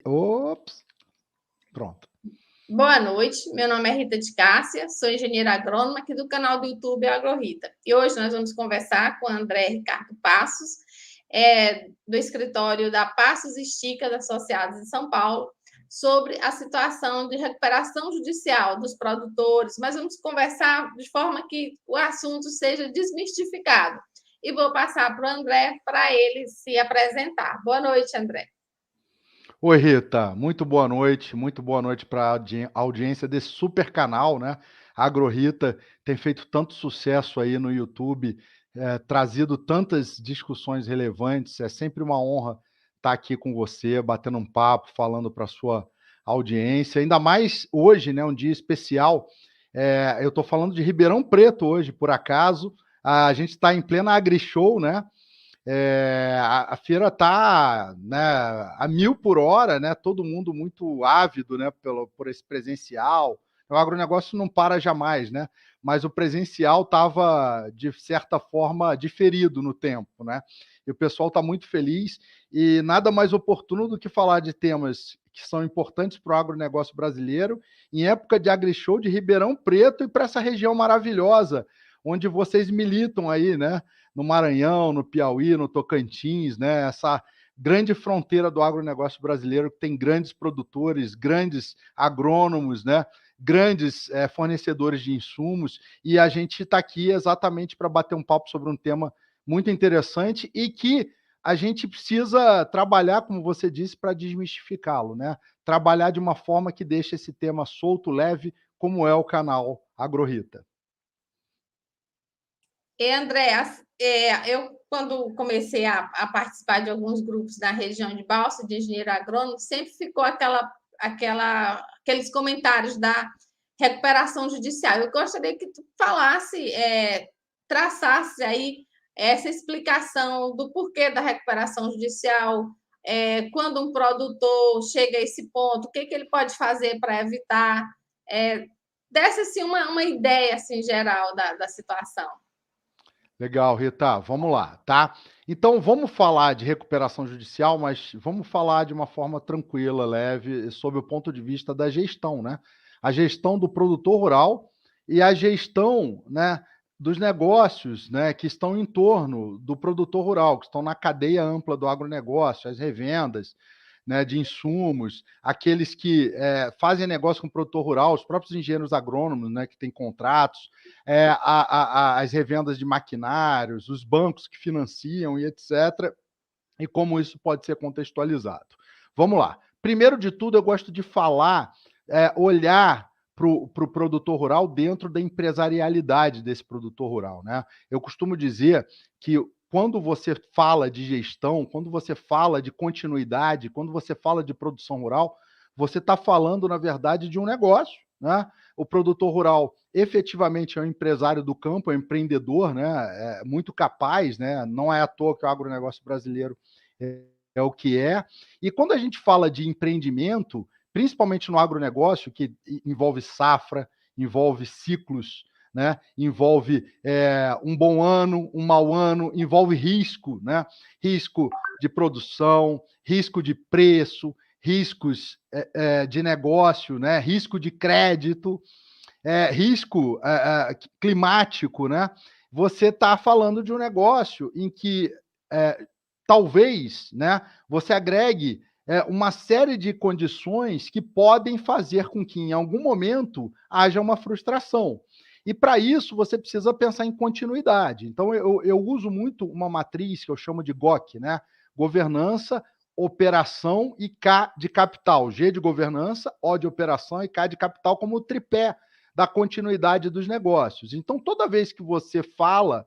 Ops, pronto. Boa noite, meu nome é Rita de Cássia, sou engenheira agrônoma aqui do canal do YouTube AgroRita. E hoje nós vamos conversar com o André Ricardo Passos, do escritório da Passos e Sticas Associados em São Paulo, sobre a situação de recuperação judicial dos produtores, mas vamos conversar de forma que o assunto seja desmistificado. E vou passar para o André para ele se apresentar. Boa noite, André. Oi, Rita, muito boa noite para a audiência desse super canal, né? AgroRita tem feito tanto sucesso aí no YouTube, trazido tantas discussões relevantes. É sempre uma honra estar aqui com você, batendo um papo, falando para a sua audiência. Ainda mais hoje, né? Um dia especial. Eu estou falando de Ribeirão Preto hoje, por acaso. A gente está em plena AgriShow, né? A feira está, né, a 1000 por hora, né? Todo mundo muito ávido, né, por esse presencial. O agronegócio não para jamais, né? Mas o presencial estava, de certa forma, diferido no tempo, né? E o pessoal está muito feliz e nada mais oportuno do que falar de temas que são importantes para o agronegócio brasileiro em época de AgriShow de Ribeirão Preto e para essa região maravilhosa, onde vocês militam aí, né? No Maranhão, no Piauí, no Tocantins, né? Essa grande fronteira do agronegócio brasileiro, que tem grandes produtores, grandes agrônomos, né? Grandes fornecedores de insumos, e a gente está aqui exatamente para bater um papo sobre um tema muito interessante e que a gente precisa trabalhar, como você disse, para desmistificá-lo, né? Trabalhar de uma forma que deixe esse tema solto, leve, como é o canal AgroRita. André, eu quando comecei a participar de alguns grupos na região de Balsas de engenheiro agrônomo, sempre ficou aqueles comentários da recuperação judicial. Eu gostaria que tu falasse, traçasse aí essa explicação do porquê da recuperação judicial, quando um produtor chega a esse ponto, o que ele pode fazer para evitar, desse assim, uma ideia assim, geral da situação. Legal, Rita, vamos lá, tá? Então, vamos falar de recuperação judicial, mas vamos falar de uma forma tranquila, leve, sob o ponto de vista da gestão, né? A gestão do produtor rural e a gestão, né, dos negócios, né, que estão em torno do produtor rural, que estão na cadeia ampla do agronegócio, as revendas, né, de insumos, aqueles que fazem negócio com o produtor rural, os próprios engenheiros agrônomos, né, que têm contratos, as revendas de maquinários, os bancos que financiam e etc., e como isso pode ser contextualizado. Vamos lá. Primeiro de tudo, eu gosto de falar, olhar para o produtor rural dentro da empresarialidade desse produtor rural, né? Eu costumo dizer que quando você fala de gestão, quando você fala de continuidade, quando você fala de produção rural, você está falando, na verdade, de um negócio, né? O produtor rural efetivamente é um empresário do campo, é um empreendedor, né? Muito capaz, né? Não é à toa que o agronegócio brasileiro é o que é. E quando a gente fala de empreendimento, principalmente no agronegócio, que envolve safra, envolve ciclos, né? Envolve um bom ano, um mau ano, envolve risco, né? Risco de produção, risco de preço, riscos de negócio, né? Risco de crédito, risco climático, né? Você está falando de um negócio em que talvez, né, você agregue uma série de condições que podem fazer com que, em algum momento, haja uma frustração. E, para isso, você precisa pensar em continuidade. Então, eu uso muito uma matriz que eu chamo de GOC, né? Governança, operação e K de capital. G de governança, O de operação e K de capital como o tripé da continuidade dos negócios. Então, toda vez que você fala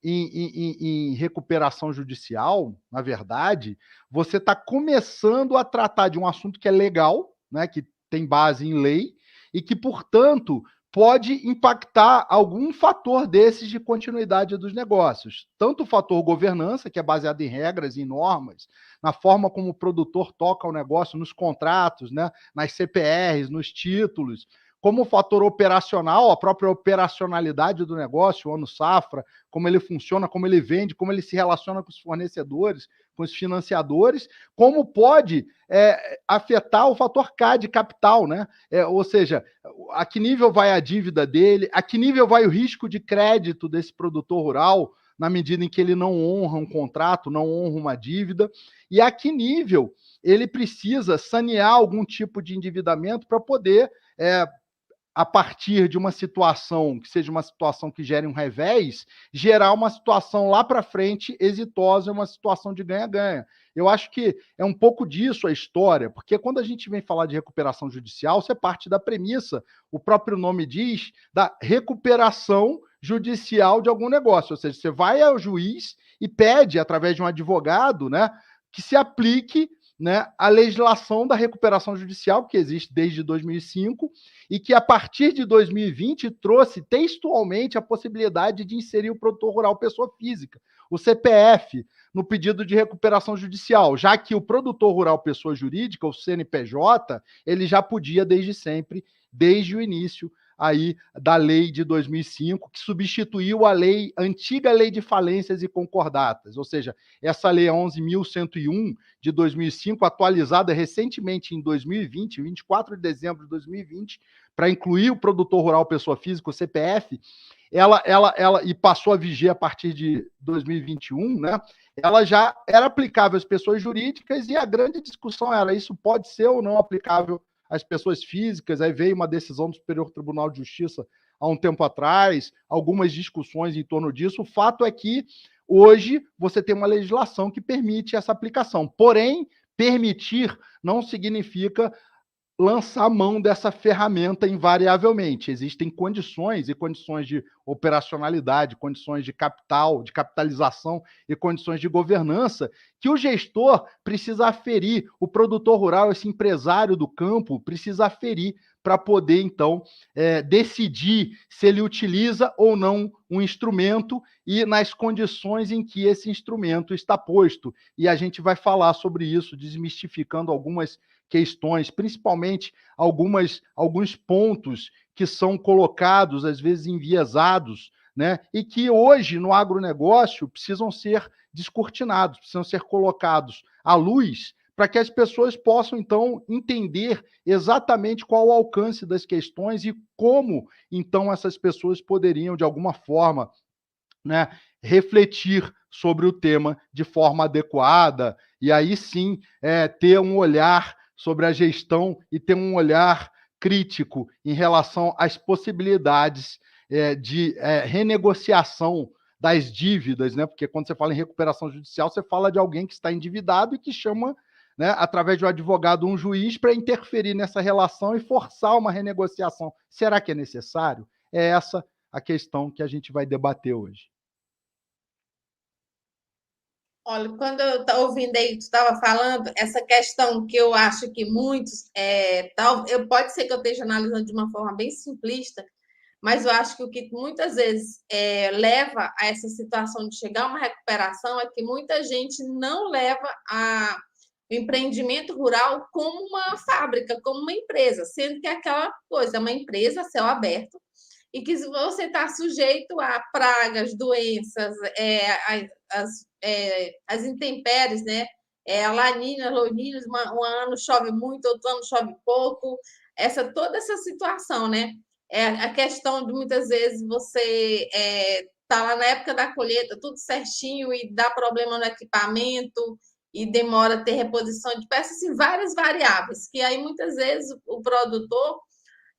em recuperação judicial, na verdade, você está começando a tratar de um assunto que é legal, né, que tem base em lei, e que, portanto, pode impactar algum fator desses de continuidade dos negócios. Tanto o fator governança, que é baseado em regras e normas, na forma como o produtor toca o negócio, nos contratos, né, nas CPRs, nos títulos, como o fator operacional, a própria operacionalidade do negócio, o ano safra, como ele funciona, como ele vende, como ele se relaciona com os fornecedores, com os financiadores, como pode afetar o fator K de capital, né? Ou seja, a que nível vai a dívida dele, a que nível vai o risco de crédito desse produtor rural, na medida em que ele não honra um contrato, não honra uma dívida, e a que nível ele precisa sanear algum tipo de endividamento para poder, a partir de uma situação que seja uma situação que gere um revés, gerar uma situação lá para frente exitosa, uma situação de ganha-ganha. Eu acho que é um pouco disso a história, porque quando a gente vem falar de recuperação judicial, você parte da premissa, o próprio nome diz, da recuperação judicial de algum negócio, ou seja, você vai ao juiz e pede, através de um advogado, né, que se aplique, né, a legislação da recuperação judicial, que existe desde 2005, e que, a partir de 2020, trouxe textualmente a possibilidade de inserir o produtor rural pessoa física, o CPF, no pedido de recuperação judicial, já que o produtor rural pessoa jurídica, o CNPJ, ele já podia desde sempre, desde o início aí da lei de 2005, que substituiu a antiga lei de falências e concordatas, ou seja, essa lei 11.101 de 2005, atualizada recentemente em 2020, 24 de dezembro de 2020, para incluir o produtor rural pessoa física, o CPF, ela e passou a viger a partir de 2021, né? Ela já era aplicável às pessoas jurídicas, e a grande discussão era: isso pode ser ou não aplicável às pessoas físicas? Aí veio uma decisão do Superior Tribunal de Justiça há um tempo atrás, algumas discussões em torno disso. O fato é que hoje você tem uma legislação que permite essa aplicação. Porém, permitir não significa lançar mão dessa ferramenta invariavelmente. Existem condições e condições de operacionalidade, condições de capital, de capitalização e condições de governança que o gestor precisa aferir, o produtor rural, esse empresário do campo, precisa aferir para poder, então, decidir se ele utiliza ou não um instrumento e nas condições em que esse instrumento está posto. E a gente vai falar sobre isso, desmistificando algumas questões, principalmente alguns pontos que são colocados, às vezes enviesados, né? E que hoje, no agronegócio, precisam ser descortinados, precisam ser colocados à luz, para que as pessoas possam, então, entender exatamente qual o alcance das questões e como, então, essas pessoas poderiam, de alguma forma, né, refletir sobre o tema de forma adequada, e aí sim ter um olhar sobre a gestão e ter um olhar crítico em relação às possibilidades de renegociação das dívidas, né? Porque quando você fala em recuperação judicial, você fala de alguém que está endividado e que chama, né, através de um advogado, um juiz, para interferir nessa relação e forçar uma renegociação. Será que é necessário? É essa a questão que a gente vai debater hoje. Olha, quando eu estava ouvindo aí, tu estava falando, essa questão que eu acho que muitos, pode ser que eu esteja analisando de uma forma bem simplista, mas eu acho que o que muitas vezes leva a essa situação de chegar a uma recuperação é que muita gente não leva o empreendimento rural como uma fábrica, como uma empresa, sendo que é aquela coisa, é uma empresa a céu aberto, e que você está sujeito a pragas, doenças, as intempéries, né? A laninha, loninas, um ano chove muito, outro ano chove pouco, toda essa situação, né? A questão de muitas vezes você tá lá na época da colheita, tudo certinho, e dá problema no equipamento, e demora a ter reposição de peças, assim, várias variáveis, que aí muitas vezes o produtor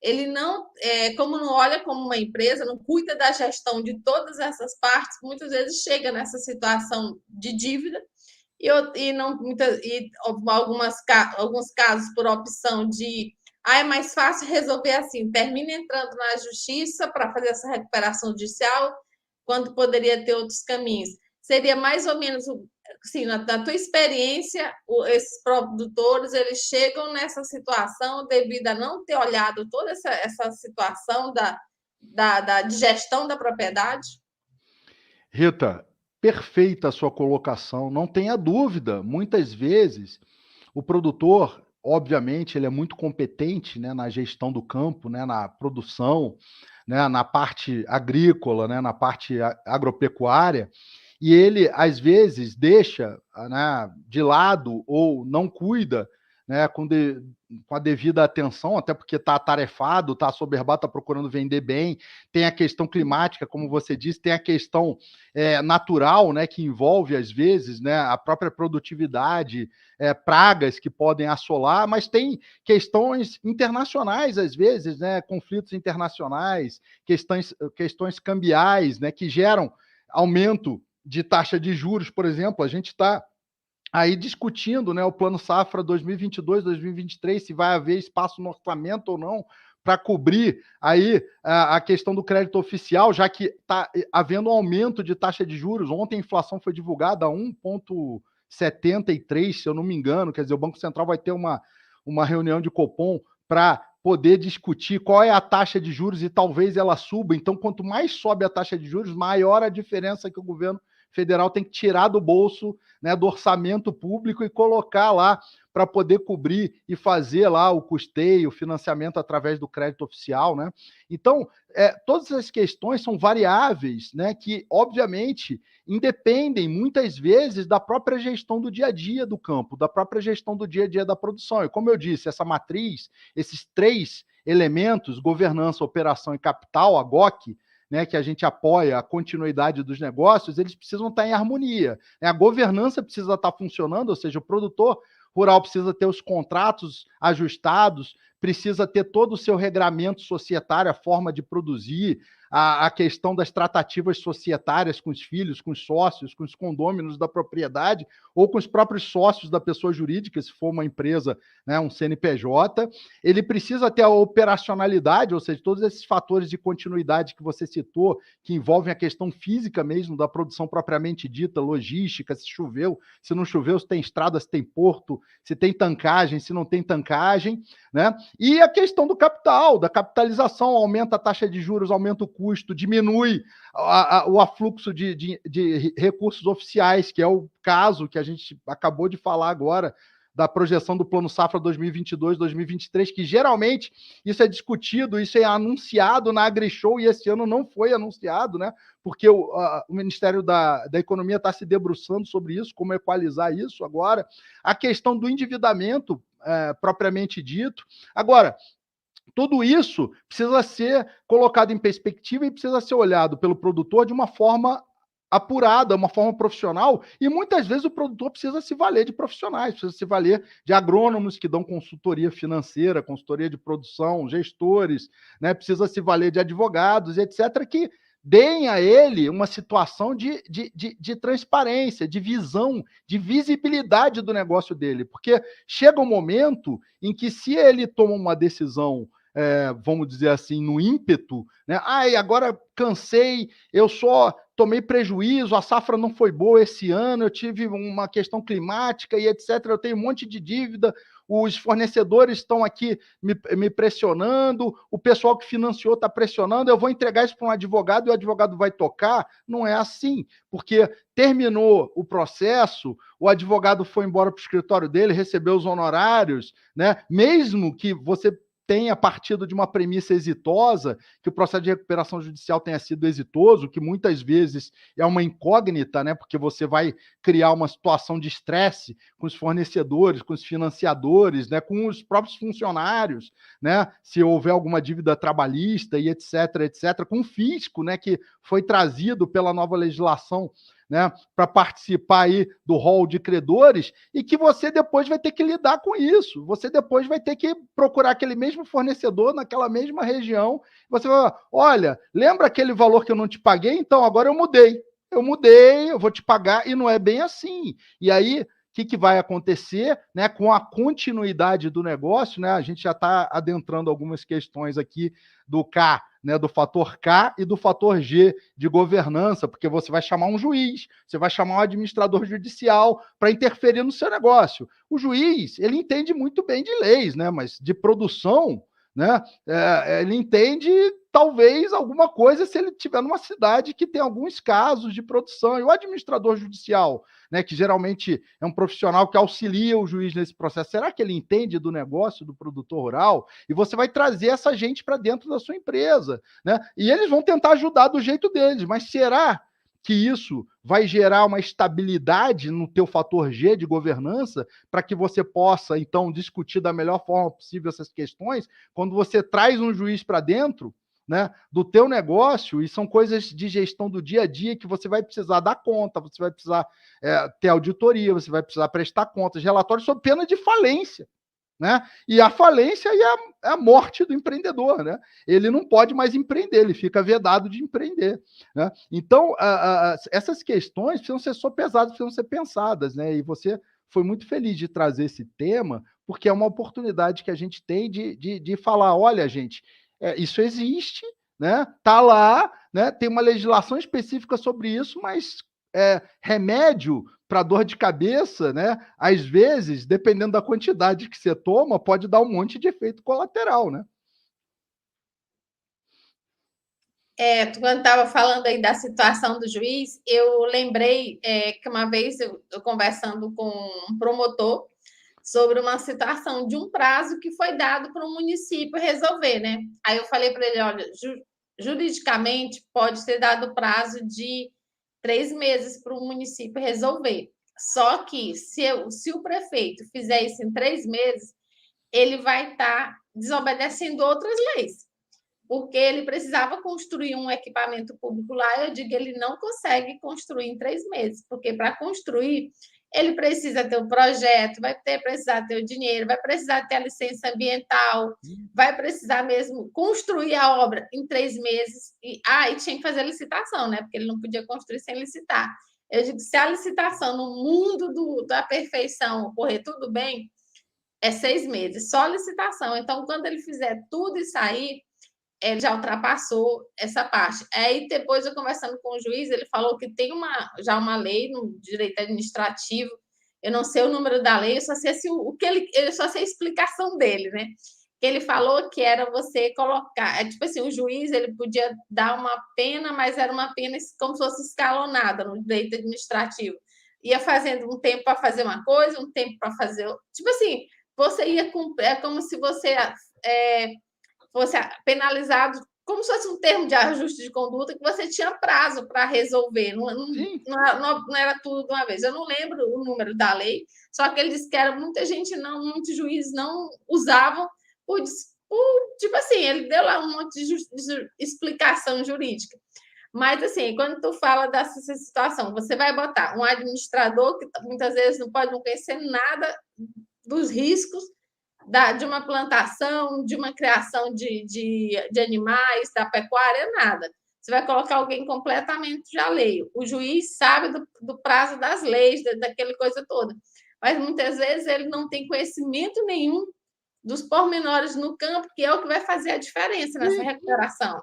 ele não, como não olha como uma empresa, não cuida da gestão de todas essas partes, muitas vezes chega nessa situação de dívida alguns casos por opção de é mais fácil resolver assim, termina entrando na justiça para fazer essa recuperação judicial, quando poderia ter outros caminhos. Seria mais ou menos assim, na tua experiência, esses produtores eles chegam nessa situação devido a não ter olhado toda essa situação de gestão da propriedade? Rita, perfeita a sua colocação, não tenha dúvida. Muitas vezes o produtor, obviamente, ele é muito competente, né, na gestão do campo, né, na produção, né, na parte agrícola, né, na parte agropecuária, e ele, às vezes, deixa, né, de lado ou não cuida, né, com a devida atenção, até porque está atarefado, está assoberbado, está procurando vender bem, tem a questão climática, como você disse, tem a questão natural, né, que envolve, às vezes, né, a própria produtividade, pragas que podem assolar, mas tem questões internacionais, às vezes, né, conflitos internacionais, questões cambiais, né, que geram aumento de taxa de juros, por exemplo. A gente está aí discutindo, né, o Plano Safra 2022, 2023, se vai haver espaço no orçamento ou não para cobrir aí a questão do crédito oficial, já que está havendo um aumento de taxa de juros. Ontem a inflação foi divulgada a 1,73, se eu não me engano, quer dizer, o Banco Central vai ter uma reunião de Copom para poder discutir qual é a taxa de juros e talvez ela suba. Então, quanto mais sobe a taxa de juros, maior a diferença que o governo federal tem que tirar do bolso, né, do orçamento público e colocar lá para poder cobrir e fazer lá o custeio, o financiamento através do crédito oficial, né? Então, todas as questões são variáveis, né, que, obviamente, independem muitas vezes da própria gestão do dia a dia do campo, da própria gestão do dia a dia da produção. E como eu disse, essa matriz, esses 3 elementos, governança, operação e capital, a GOC, né, que a gente apoia a continuidade dos negócios, eles precisam estar em harmonia. A governança precisa estar funcionando, ou seja, o produtor rural precisa ter os contratos ajustados, precisa ter todo o seu regramento societário, a forma de produzir, a questão das tratativas societárias com os filhos, com os sócios, com os condôminos da propriedade, ou com os próprios sócios da pessoa jurídica, se for uma empresa, né, um CNPJ. Ele precisa ter a operacionalidade, ou seja, todos esses fatores de continuidade que você citou, que envolvem a questão física mesmo da produção propriamente dita, logística, se choveu, se não choveu, se tem estrada, se tem porto, se tem tancagem, se não tem tancagem, né? E a questão do capital, da capitalização, aumenta a taxa de juros, aumenta o custo, diminui o afluxo de recursos oficiais, que é o caso que a gente acabou de falar agora, da projeção do Plano Safra 2022, 2023, que geralmente isso é discutido, isso é anunciado na AgriShow, e esse ano não foi anunciado, né? Porque o Ministério da Economia está se debruçando sobre isso, como equalizar isso agora. A questão do endividamento, propriamente dito. Agora, tudo isso precisa ser colocado em perspectiva e precisa ser olhado pelo produtor de uma forma apurada, uma forma profissional, e muitas vezes o produtor precisa se valer de profissionais, precisa se valer de agrônomos que dão consultoria financeira, consultoria de produção, gestores, né? Precisa se valer de advogados, etc., que deem a ele uma situação de transparência, de visão, de visibilidade do negócio dele, porque chega um momento em que, se ele toma uma decisão, vamos dizer assim, no ímpeto, né? Ai, agora cansei, eu só tomei prejuízo, a safra não foi boa esse ano, eu tive uma questão climática e etc. Eu tenho um monte de dívida, os fornecedores estão aqui me pressionando, o pessoal que financiou está pressionando, eu vou entregar isso para um advogado e o advogado vai tocar. Não é assim, porque terminou o processo, o advogado foi embora para o escritório dele, recebeu os honorários, né? Mesmo que você tenha partido de uma premissa exitosa, que o processo de recuperação judicial tenha sido exitoso, que muitas vezes é uma incógnita, né? Porque você vai criar uma situação de estresse com os fornecedores, com os financiadores, né? Com os próprios funcionários, né? Se houver alguma dívida trabalhista e etc, etc, com o fisco, né? Que foi trazido pela nova legislação, né, para participar aí do rol de credores, e que você depois vai ter que lidar com isso. Você depois vai ter que procurar aquele mesmo fornecedor naquela mesma região. Você vai, olha, lembra aquele valor que eu não te paguei? Então, agora eu mudei. Eu vou te pagar, e não é bem assim. E aí, o que vai acontecer, né, com a continuidade do negócio, né? A gente já está adentrando algumas questões aqui do K, né, do fator K e do fator G de governança, porque você vai chamar um juiz, você vai chamar um administrador judicial para interferir no seu negócio. O juiz, ele entende muito bem de leis, né, mas de produção, né, ele entende talvez alguma coisa se ele estiver numa cidade que tem alguns casos de produção. E o administrador judicial, né, que geralmente é um profissional que auxilia o juiz nesse processo, será que ele entende do negócio do produtor rural? E você vai trazer essa gente para dentro da sua empresa, né? E eles vão tentar ajudar do jeito deles, mas será que isso vai gerar uma estabilidade no teu fator G de governança para que você possa, então, discutir da melhor forma possível essas questões. Quando você traz um juiz para dentro, né, do teu negócio, e são coisas de gestão do dia a dia que você vai precisar dar conta, você vai precisar ter auditoria, você vai precisar prestar contas, relatórios sob pena de falência. Né? E a falência é a morte do empreendedor, né? Ele não pode mais empreender, ele fica vedado de empreender, né? Então, essas questões precisam ser sopesadas, precisam ser pensadas, né? E você foi muito feliz de trazer esse tema, porque é uma oportunidade que a gente tem de falar, olha, gente, isso existe, né? Tá lá, né? Tem uma legislação específica sobre isso, mas remédio para dor de cabeça, né? Às vezes, dependendo da quantidade que você toma, pode dar um monte de efeito colateral, né? Quando estava falando aí da situação do juiz, eu lembrei que uma vez eu conversando com um promotor sobre uma situação de um prazo que foi dado para um município resolver, né? Aí eu falei para ele, olha, juridicamente pode ser dado prazo de 3 meses para o município resolver. Só que se o prefeito fizer isso em 3 meses, ele vai estar desobedecendo outras leis, porque ele precisava construir um equipamento público lá. Eu digo, ele não consegue construir em 3 meses, porque para construir ele precisa ter o projeto, vai precisar ter o dinheiro, vai precisar ter a licença ambiental, vai precisar mesmo construir a obra em 3 meses. E tinha que fazer a licitação, né? Porque ele não podia construir sem licitar. Eu digo, se a licitação no mundo da perfeição correr tudo bem, é 6 meses, só a licitação. Então, quando ele fizer tudo isso aí, ele já ultrapassou essa parte. Aí, depois, eu conversando com o juiz, ele falou que tem já uma lei no direito administrativo, eu não sei o número da lei, eu só sei eu só sei a explicação dele, né? Que ele falou que era você colocar, tipo assim, o juiz ele podia dar uma pena, mas era uma pena como se fosse escalonada no direito administrativo. Ia fazendo um tempo para fazer uma coisa, um tempo para fazer. Tipo assim, você ia cumprir, é como se você fosse penalizado, como se fosse um termo de ajuste de conduta, que você tinha prazo para resolver, não era tudo de uma vez. Eu não lembro o número da lei, só que ele disse que era muitos juízes não usavam tipo assim, ele deu lá um monte de explicação jurídica. Mas, assim, quando tu fala dessa situação, você vai botar um administrador que muitas vezes não pode conhecer nada dos riscos de uma plantação, de uma criação de animais, da pecuária, nada. Você vai colocar alguém completamente já leigo. O juiz sabe do prazo das leis, daquela coisa toda. Mas muitas vezes ele não tem conhecimento nenhum dos pormenores no campo, que é o que vai fazer a diferença nessa recuperação.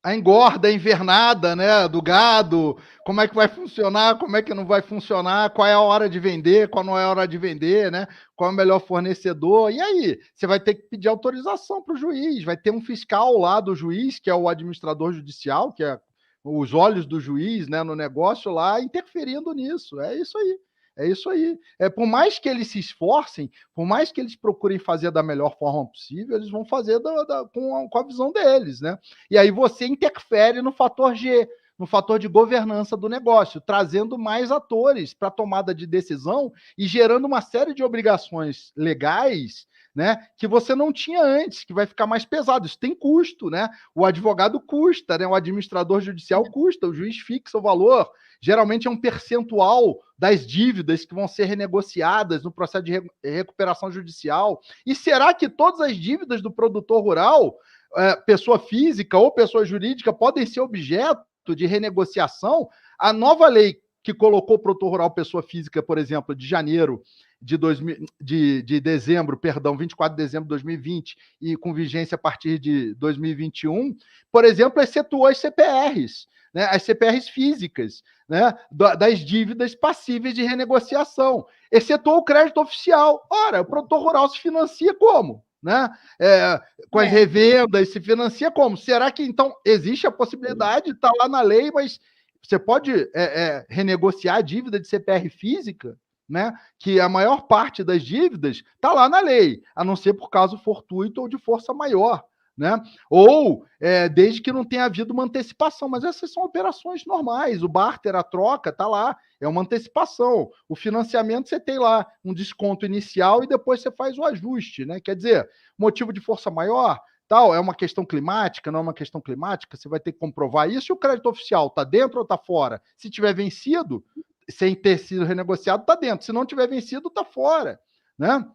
A engorda, a invernada, né, do gado, como é que vai funcionar, como é que não vai funcionar, qual é a hora de vender, qual não é a hora de vender, né, qual é o melhor fornecedor, e aí? Você vai ter que pedir autorização para o juiz, vai ter um fiscal lá do juiz, que é o administrador judicial, que é os olhos do juiz, né, no negócio lá, interferindo nisso, é isso aí. É isso aí. Por mais que eles se esforcem, por mais que eles procurem fazer da melhor forma possível, eles vão fazer com a visão deles, né? E aí você interfere no fator G, no fator de governança do negócio, trazendo mais atores para a tomada de decisão e gerando uma série de obrigações legais, né, que você não tinha antes, que vai ficar mais pesado. Isso tem custo, né? O advogado custa, né? O administrador judicial custa, o juiz fixa o valor. Geralmente é um percentual das dívidas que vão ser renegociadas no processo de recuperação judicial. E será que todas as dívidas do produtor rural, pessoa física ou pessoa jurídica, podem ser objeto de renegociação? A nova lei que colocou o produtor rural pessoa física, por exemplo, de janeiro de dezembro, 24 de dezembro de 2020, e com vigência a partir de 2021, por exemplo, excetuou as CPRs, né, as CPRs físicas, né, das dívidas passíveis de renegociação, excetuou o crédito oficial. Ora, o produtor rural se financia como? Né? Com as revendas, se financia como? Será que, então, existe a possibilidade, está lá na lei, mas você pode renegociar a dívida de CPR física, né? Que a maior parte das dívidas está lá na lei, a não ser por caso fortuito ou de força maior. né? Ou desde que não tenha havido uma antecipação, mas essas são operações normais, o barter, a troca, está lá, é uma antecipação. O financiamento você tem lá um desconto inicial e depois você faz o ajuste, né? Quer dizer, motivo de força maior, tal, é uma questão climática, não é uma questão climática, você vai ter que comprovar isso, e o crédito oficial está dentro ou está fora? Se tiver vencido, sem ter sido renegociado, está dentro, se não tiver vencido, está fora, né?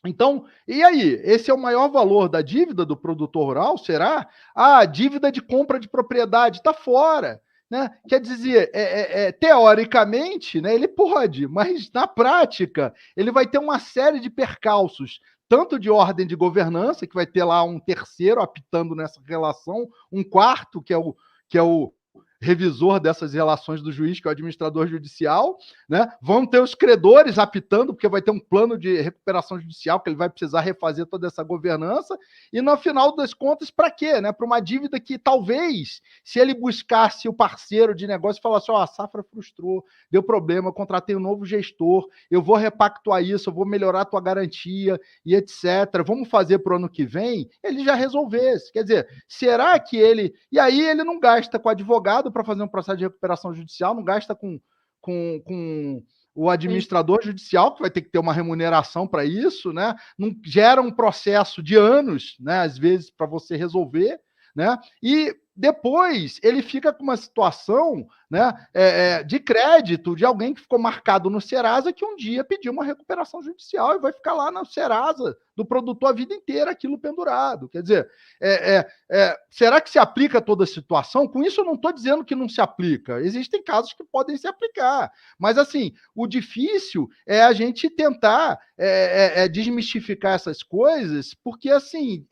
Então, e aí? Esse é o maior valor da dívida do produtor rural? Será? Ah, dívida de compra de propriedade está fora. Né? Quer dizer, teoricamente, né, ele pode, mas na prática, ele vai ter uma série de percalços, tanto de ordem de governança, que vai ter lá um terceiro apitando nessa relação, um quarto, que é o revisor dessas relações do juiz, que é o administrador judicial, né? Vão ter os credores apitando, porque vai ter um plano de recuperação judicial que ele vai precisar refazer toda essa governança, e no final das contas, para quê? Né? Para uma dívida que talvez, se ele buscasse o parceiro de negócio e falasse, a safra frustrou, deu problema, eu contratei um novo gestor, eu vou repactuar isso, eu vou melhorar a tua garantia e etc. Vamos fazer para o ano que vem, ele já resolvesse. Quer dizer, será que ele... E aí ele não gasta com advogado para fazer um processo de recuperação judicial, não gasta com o administrador judicial, que vai ter que ter uma remuneração para isso, né? Não gera um processo de anos, né? Às vezes, para você resolver, né? E depois ele fica com uma situação, né, de crédito de alguém que ficou marcado no Serasa, que um dia pediu uma recuperação judicial e vai ficar lá no Serasa do produtor a vida inteira, aquilo pendurado. Quer dizer, será que se aplica toda a situação? Com isso eu não estou dizendo que não se aplica. Existem casos que podem se aplicar. Mas, assim, o difícil é a gente tentar desmistificar essas coisas, porque, assim,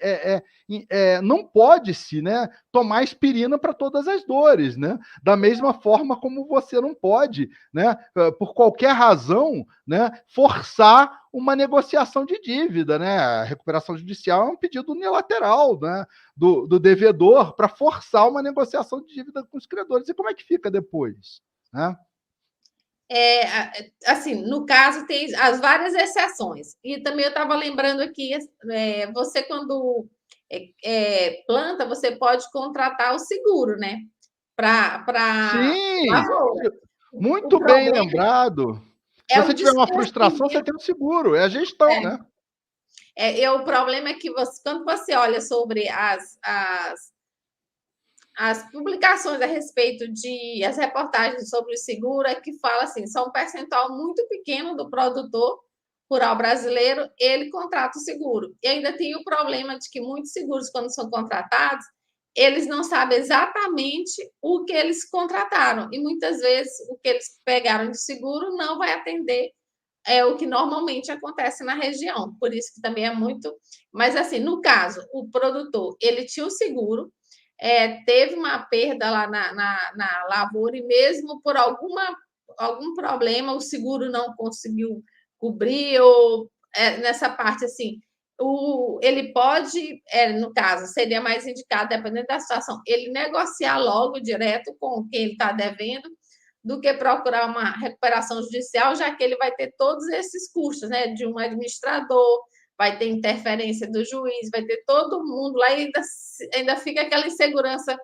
não pode-se, né, tomar aspirina para todas as dores, né? Da mesma forma como você não pode, né, por qualquer razão, né, forçar uma negociação de dívida, né? A recuperação judicial é um pedido unilateral, né, do devedor para forçar uma negociação de dívida com os credores. E como é que fica depois, né? Assim, no caso, tem as várias exceções. E também eu estava lembrando aqui, você quando planta, você pode contratar o seguro, né? Para Sim, lavoura. O muito bem problema lembrado. Se é o você tiver uma frustração, você desconhecimento. tem um seguro, é a gestão, né? O problema é que quando você olha sobre as publicações a respeito as reportagens sobre o seguro, é que fala assim, só um percentual muito pequeno do produtor rural brasileiro, ele contrata o seguro. E ainda tem o problema de que muitos seguros, quando são contratados, eles não sabem exatamente o que eles contrataram. E muitas vezes o que eles pegaram de seguro não vai atender o que normalmente acontece na região. Por isso que também é muito... Mas, assim, no caso, o produtor, ele tinha o seguro, teve uma perda lá na lavoura e mesmo por algum problema o seguro não conseguiu cobrir ou nessa parte assim ele pode, no caso, seria mais indicado, dependendo da situação, ele negociar logo direto com quem ele está devendo do que procurar uma recuperação judicial, já que ele vai ter todos esses custos, né, de um administrador, vai ter interferência do juiz, vai ter todo mundo lá e ainda fica aquela insegurança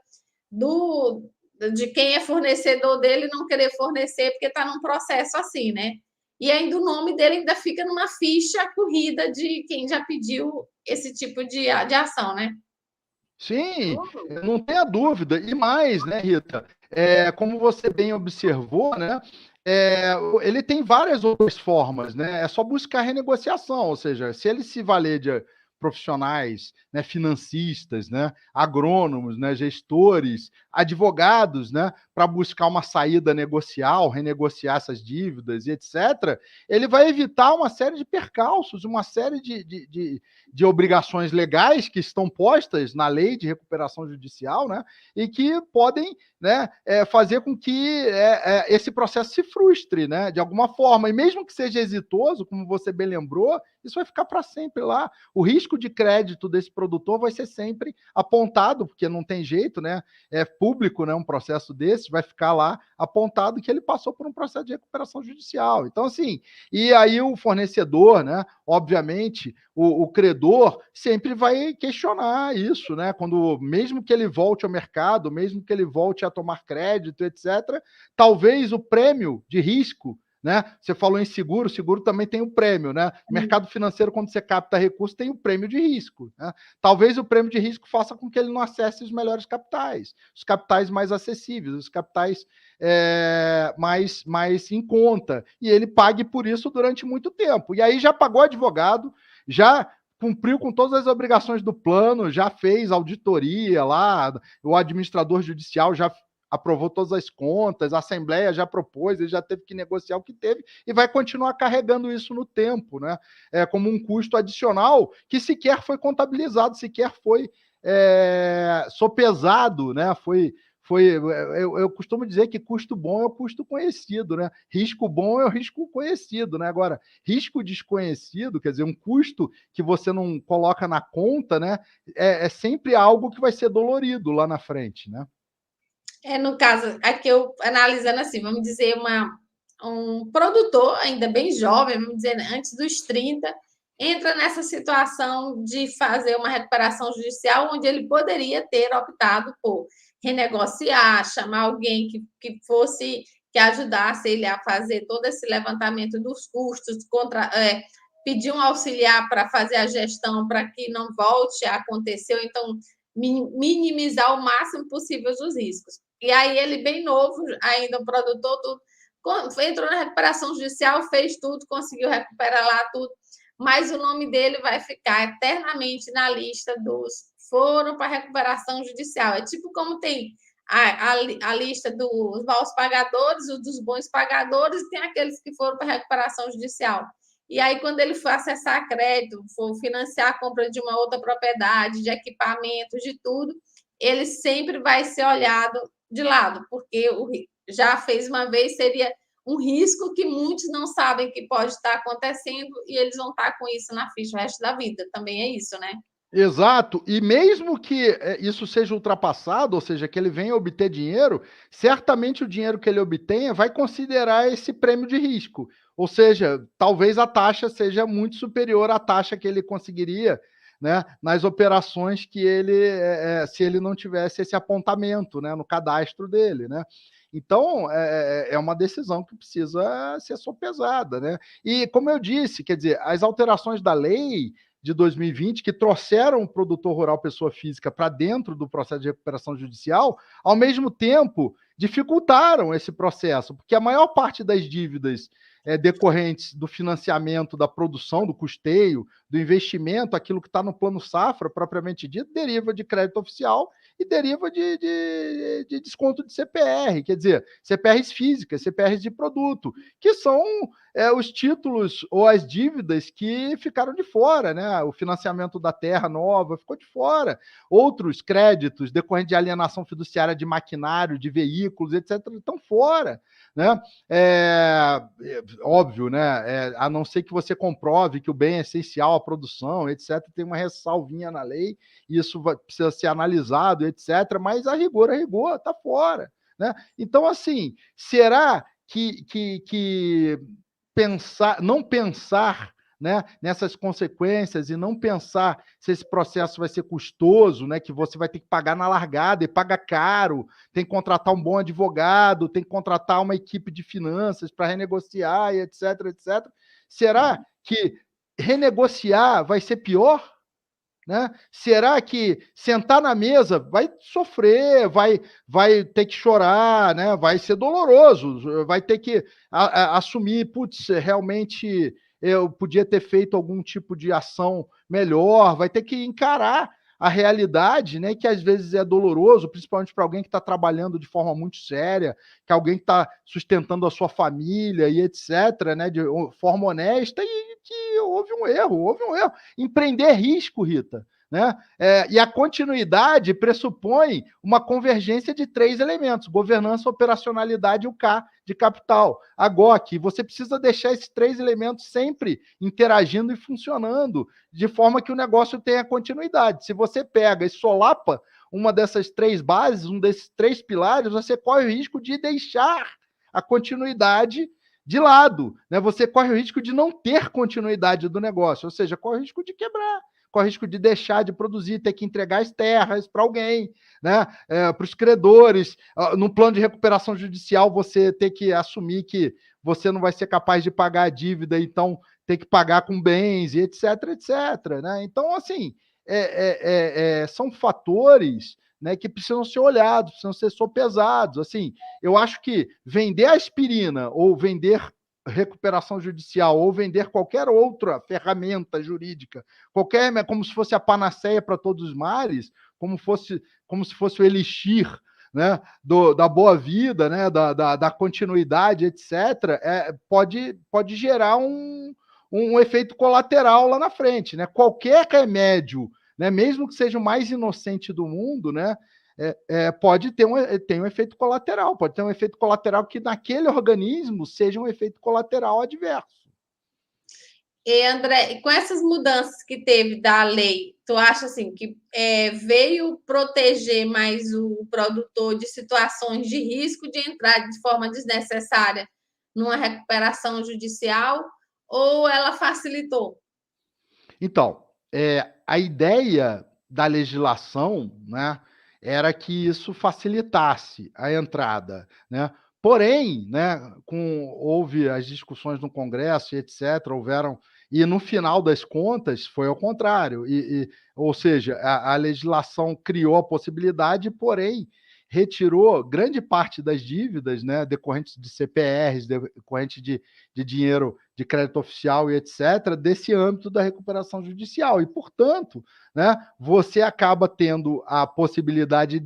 de quem é fornecedor dele não querer fornecer porque está num processo assim, né? E ainda o nome dele ainda fica numa ficha corrida de quem já pediu esse tipo de ação, né? Sim, não tenha dúvida. E mais, né, Rita? Como você bem observou, né? Ele tem várias outras formas, né? É só buscar renegociação, ou seja, se ele se valer de profissionais, né, financistas, né, agrônomos, né, gestores, advogados, né, para buscar uma saída negocial, renegociar essas dívidas e etc., ele vai evitar uma série de percalços, uma série de obrigações legais que estão postas na lei de recuperação judicial, né, e que podem, né, fazer com que esse processo se frustre, né, de alguma forma. E mesmo que seja exitoso, como você bem lembrou, isso vai ficar para sempre lá. O risco de crédito desse produtor vai ser sempre apontado, porque não tem jeito, né? É público, né? Um processo desse vai ficar lá apontado que ele passou por um processo de recuperação judicial. Então, assim, e aí o fornecedor, né? Obviamente, o credor sempre vai questionar isso, né? Quando, mesmo que ele volte ao mercado, mesmo que ele volte a tomar crédito, etc., talvez o prêmio de risco, né? Você falou em seguro, seguro também tem o prêmio, né? Mercado financeiro, quando você capta recurso, tem o prêmio de risco, né? Talvez o prêmio de risco faça com que ele não acesse os melhores capitais, os capitais mais acessíveis, os capitais mais em conta, e ele pague por isso durante muito tempo. E aí já pagou advogado, já cumpriu com todas as obrigações do plano, já fez auditoria lá, o administrador judicial já aprovou todas as contas, a Assembleia já propôs, ele já teve que negociar o que teve e vai continuar carregando isso no tempo, né? Como um custo adicional que sequer foi contabilizado, sequer foi sopesado, né? Eu costumo dizer que custo bom é o custo conhecido, né? Risco bom é o risco conhecido, né? Agora, risco desconhecido, quer dizer, um custo que você não coloca na conta, né? É sempre algo que vai ser dolorido lá na frente, né? No caso, aqui eu analisando assim, vamos dizer, um produtor ainda bem jovem, vamos dizer, antes dos 30, entra nessa situação de fazer uma recuperação judicial, onde ele poderia ter optado por renegociar, chamar alguém que ajudasse ele a fazer todo esse levantamento dos custos, pedir um auxiliar para fazer a gestão para que não volte a acontecer, ou então minimizar o máximo possível os riscos. E aí ele, bem novo, ainda um produtor, entrou na recuperação judicial, fez tudo, conseguiu recuperar lá tudo, mas o nome dele vai ficar eternamente na lista dos foram para recuperação judicial. É tipo como tem a lista dos maus pagadores, dos bons pagadores, e tem aqueles que foram para recuperação judicial. E aí, quando ele for acessar crédito, for financiar a compra de uma outra propriedade, de equipamento, de tudo, ele sempre vai ser olhado de lado, porque já fez uma vez, seria um risco que muitos não sabem que pode estar acontecendo e eles vão estar com isso na ficha o resto da vida. Também é isso, né? Exato, e mesmo que isso seja ultrapassado, ou seja, que ele venha obter dinheiro, certamente o dinheiro que ele obtenha vai considerar esse prêmio de risco. Ou seja, talvez a taxa seja muito superior à taxa que ele conseguiria, né, nas operações que ele, se ele não tivesse esse apontamento, né, no cadastro dele, né? Então, é uma decisão que precisa ser sopesada, né? E, como eu disse, quer dizer, as alterações da lei de 2020, que trouxeram o produtor rural pessoa física para dentro do processo de recuperação judicial, ao mesmo tempo dificultaram esse processo, porque a maior parte das dívidas decorrentes do financiamento da produção, do custeio, do investimento, aquilo que está no plano safra, propriamente dito, deriva de crédito oficial e deriva de desconto de CPR, quer dizer, CPRs físicas, CPRs de produto, que são os títulos ou as dívidas que ficaram de fora, né? O financiamento da terra nova ficou de fora. Outros créditos decorrentes de alienação fiduciária de maquinário, de veículos, etc., estão fora, né? Óbvio, né? A não ser que você comprove que o bem é essencial à produção, etc., tem uma ressalvinha na lei, e isso precisa ser analisado, etc., mas a rigor, está fora, né? Então, assim, será que não pensar, né, nessas consequências e não pensar se esse processo vai ser custoso, né, que você vai ter que pagar na largada e paga caro, tem que contratar um bom advogado, tem que contratar uma equipe de finanças para renegociar, e etc, etc. Será que renegociar vai ser pior? Né? Será que sentar na mesa vai sofrer, vai ter que chorar, né? Vai ser doloroso, vai ter que assumir, putz, realmente eu podia ter feito algum tipo de ação melhor, vai ter que encarar a realidade, né? Que às vezes é doloroso, principalmente para alguém que está trabalhando de forma muito séria, que alguém que está sustentando a sua família e etc., né? De forma honesta, e que houve um erro. Empreender é risco, Rita. né? E a continuidade pressupõe uma convergência de 3 elementos: governança, operacionalidade e o K de capital. A GOC, você precisa deixar esses 3 elementos sempre interagindo e funcionando, de forma que o negócio tenha continuidade. Se você pega e solapa uma dessas 3 bases, um desses 3 pilares, você corre o risco de deixar a continuidade de lado, né? Você corre o risco de não ter continuidade do negócio, ou seja, corre o risco de quebrar, corre o risco de deixar de produzir, ter que entregar as terras para alguém, né? Para os credores. No plano de recuperação judicial, você ter que assumir que você não vai ser capaz de pagar a dívida, então ter que pagar com bens, e etc, etc. Né? Então, assim, são fatores, né, que precisam ser olhados, precisam ser sopesados. Assim, eu acho que vender aspirina ou vender recuperação judicial ou vender qualquer outra ferramenta jurídica, como se fosse a panaceia para todos os males, como se fosse o elixir, né, da boa vida, né, da continuidade, etc., pode gerar um efeito colateral lá na frente. Né? Qualquer remédio, né, mesmo que seja o mais inocente do mundo, né, pode ter tem um efeito colateral, pode ter um efeito colateral que naquele organismo seja um efeito colateral adverso. E, André, com essas mudanças que teve da lei, tu acha assim que veio proteger mais o produtor de situações de risco de entrar de forma desnecessária numa recuperação judicial ou ela facilitou? Então, a ideia da legislação, né, era que isso facilitasse a entrada, né? Porém, né, houve as discussões no Congresso e etc., e no final das contas foi ao contrário, ou seja, a legislação criou a possibilidade, porém retirou grande parte das dívidas, né, decorrentes de CPRs, decorrentes de dinheiro de crédito oficial e etc., desse âmbito da recuperação judicial. E, portanto, né, você acaba tendo a possibilidade